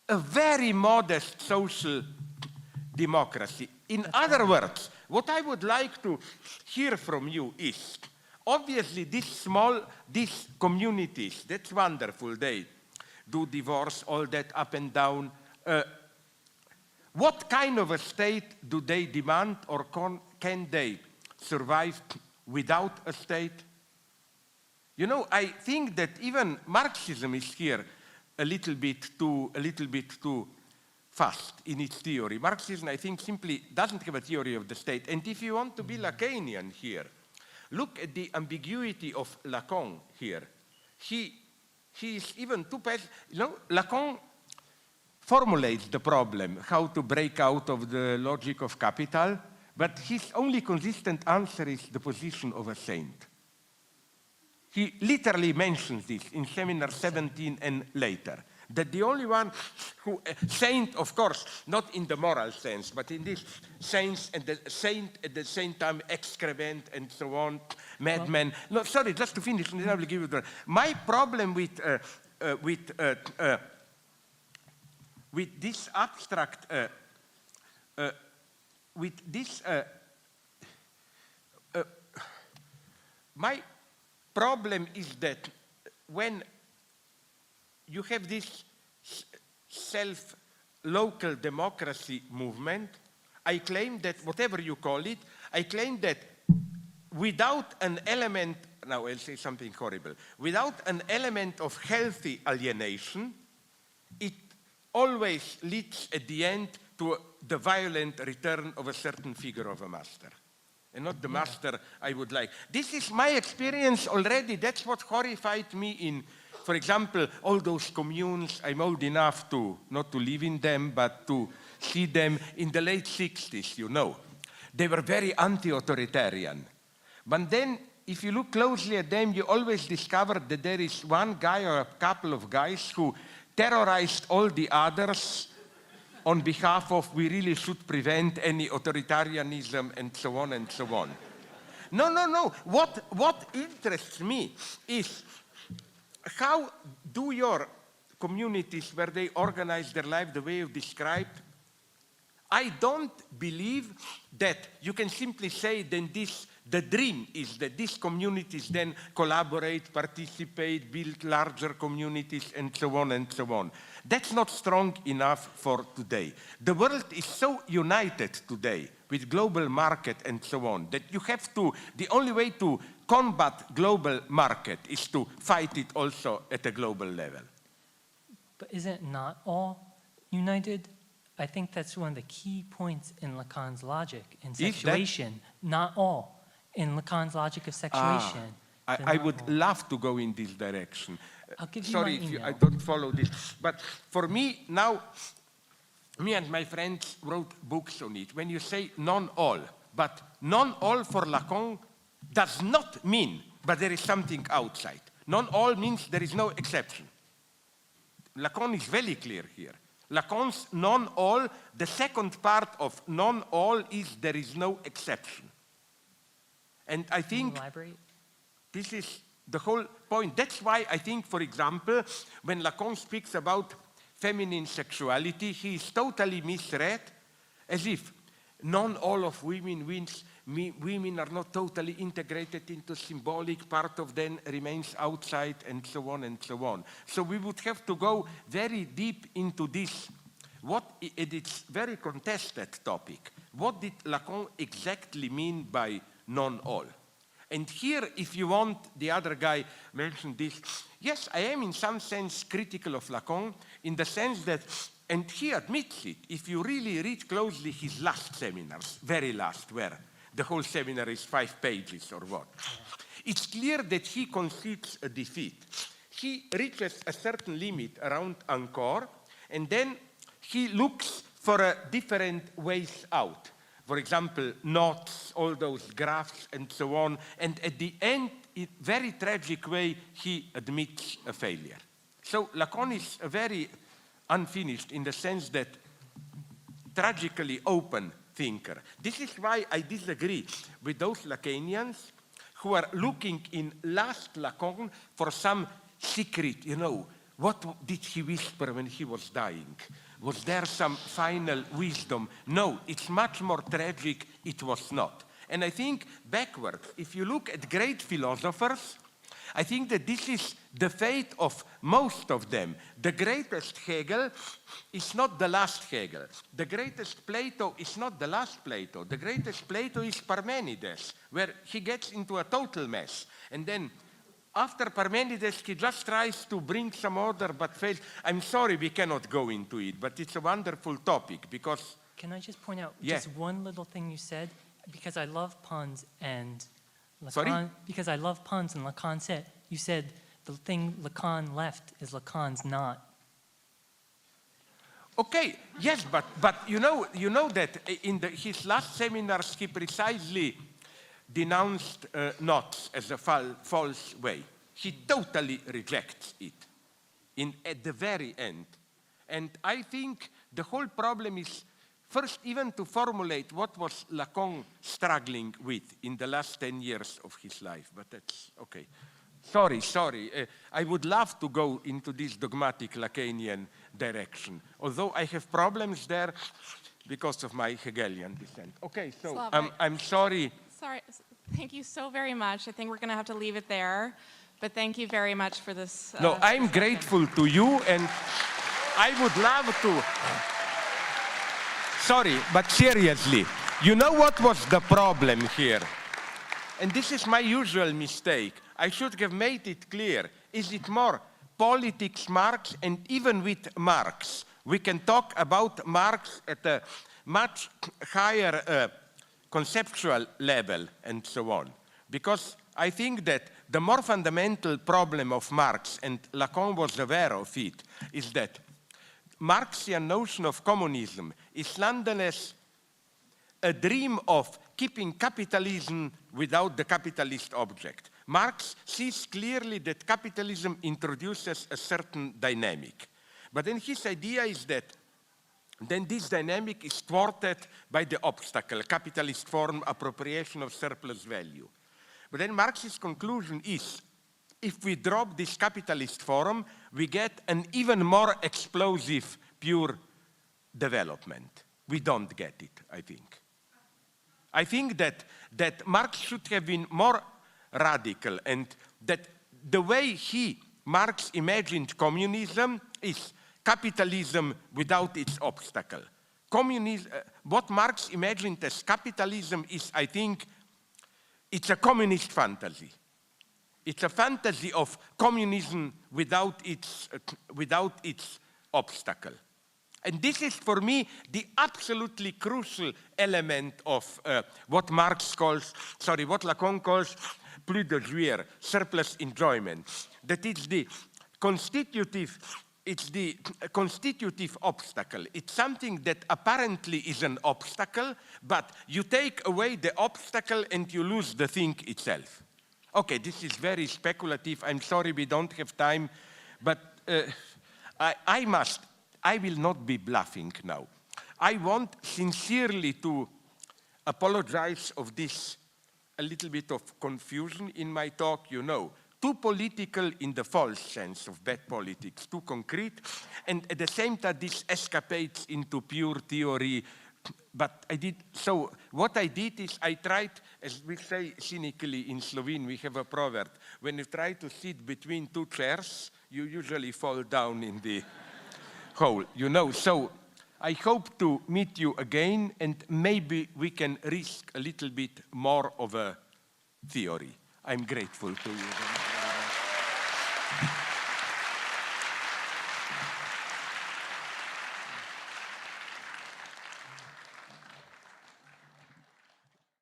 S2: a very modest social democracy. In other words, what I would like to hear from you is, obviously these communities, that's wonderful, they do divorce, all that up and down. What kind of a state do they demand, or can they survive without a state? You know, I think that even Marxism is here a little bit too fast in its theory. Marxism, I think, simply doesn't have a theory of the state. And if you want to be Lacanian here, look at the ambiguity of Lacan here. He is even too passive. You know, Lacan formulates the problem, how to break out of the logic of capital, but his only consistent answer is the position of a saint. He literally mentions this in Seminar 17 and later. That the only one who, saint, of course, not in the moral sense, but in this sense, and the saint at the same time, excrement and so on, madman. No, sorry, just to finish, and then I will give you the. My problem with this abstract, my problem is that when you have this self-local democracy movement, I claim that, whatever you call it, I claim that without an element, now I'll say something horrible, without an element of healthy alienation, it always leads at the end to the violent return of a certain figure of a master. And not the master I would like. This is my experience already. That's what horrified me in, for example, all those communes. I'm old enough to, not to live in them, but to see them in the late 60s, you know. They were very anti-authoritarian. But then, if you look closely at them, you always discover that there is one guy or a couple of guys who terrorized all the others on behalf of we really should prevent any authoritarianism and so on and so on. No. What interests me is how do your communities where they organize their life the way you described, I don't believe that you can simply say then the dream is that these communities then collaborate, participate, build larger communities, and so on and so on. That's not strong enough for today. The world is so united today with global market and so on that you have to, the only way to combat global market is to fight it also at a global level.
S9: But is it not all united? I think that's one of the key points in Lacan's logic in sexuation. Not all. In Lacan's logic of sexuation.
S2: I would love to go in this direction.
S9: I'll give you
S2: Sorry
S9: my
S2: if
S9: email.
S2: I don't follow this. But for me, now, me and my friends wrote books on it. When you say non-all, but non-all for Lacan does not mean, but there is something outside. Non-all means there is no exception. Lacan is very clear here. Lacan's non-all, the second part of non-all is there is no exception. And I think this is the whole point. That's why I think, for example, when Lacan speaks about feminine sexuality, he is totally misread, as if non-all of women are not totally integrated into symbolic, part of them remains outside, and so on and so on. So we would have to go very deep into this. It's a very contested topic. What did Lacan exactly mean by non-all? And here, if you want, the other guy mentioned this. Yes, I am in some sense critical of Lacan in the sense that, and he admits it, if you really read closely his last seminars, very last, where the whole seminar is 5 pages or what, it's clear that he concedes a defeat. He reaches a certain limit around encore, and then he looks for a different ways out. For example, knots, all those graphs, and so on. And at the end, in a very tragic way, he admits a failure. So Lacan is a very unfinished in the sense that tragically open thinker. This is why I disagree with those Lacanians who are looking in last Lacan for some secret, what did he whisper when he was dying? Was there some final wisdom? No, it's much more tragic, it was not. And I think backward, if you look at great philosophers, I think that this is the fate of most of them. The greatest Hegel is not the last Hegel. The greatest Plato is not the last Plato. The greatest Plato is Parmenides, where he gets into a total mess. And then after Parmenides, he just tries to bring some order but fails. I'm sorry, we cannot go into it, but it's a wonderful topic because...
S9: Can I just point out just one little thing you said? Because I love puns and Lacan...
S2: Sorry?
S9: Because I love puns and Lacan said, you said the thing Lacan left is Lacan's not.
S2: Okay, yes, but you know that in his last seminars, he precisely denounced knots as a false way. He totally rejects it. at the very end. And I think the whole problem is, first, even to formulate what was Lacan struggling with in the last 10 years of his life, but that's okay. Sorry. I would love to go into this dogmatic Lacanian direction, although I have problems there because of my Hegelian descent. Okay, so
S7: Slavoj.
S2: I'm sorry.
S7: Sorry, thank you so very much. I think we're going to have to leave it there, but thank you very much for this.
S2: No, I'm
S7: discussion.
S2: grateful to you, and I would love to. Sorry, but seriously, you know what was the problem here? And this is my usual mistake. I should have made it clear. Is it more politics Marx? And even with Marx, we can talk about Marx at a much higher conceptual level and so on. Because I think that the more fundamental problem of Marx, and Lacan was aware of it, is that Marxian notion of communism is nonetheless a dream of keeping capitalism without the capitalist object. Marx sees clearly that capitalism introduces a certain dynamic. But then his idea is that then this dynamic is thwarted by the obstacle, capitalist form, appropriation of surplus value. But then Marx's conclusion is, if we drop this capitalist form, we get an even more explosive, pure development. We don't get it, I think. I think that Marx should have been more radical, and that the way Marx imagined communism is capitalism without its obstacle. What Marx imagined as capitalism is, I think, it's a communist fantasy. It's a fantasy of communism without its obstacle. And this is, for me, the absolutely crucial element of what Lacan calls plus de jouir, surplus enjoyment. That it's the constitutive obstacle. It's something that apparently is an obstacle, but you take away the obstacle and you lose the thing itself. Okay, this is very speculative. I'm sorry we don't have time, but I will not be bluffing now. I want sincerely to apologize of this a little bit of confusion in my talk, too political in the false sense of bad politics, too concrete, and at the same time this escapades into pure theory. But what I did is I tried, as we say cynically in Slovene, we have a proverb, when you try to sit between two chairs, you usually fall down in the hole, So I hope to meet you again, and maybe we can risk a little bit more of a theory. I'm grateful to you.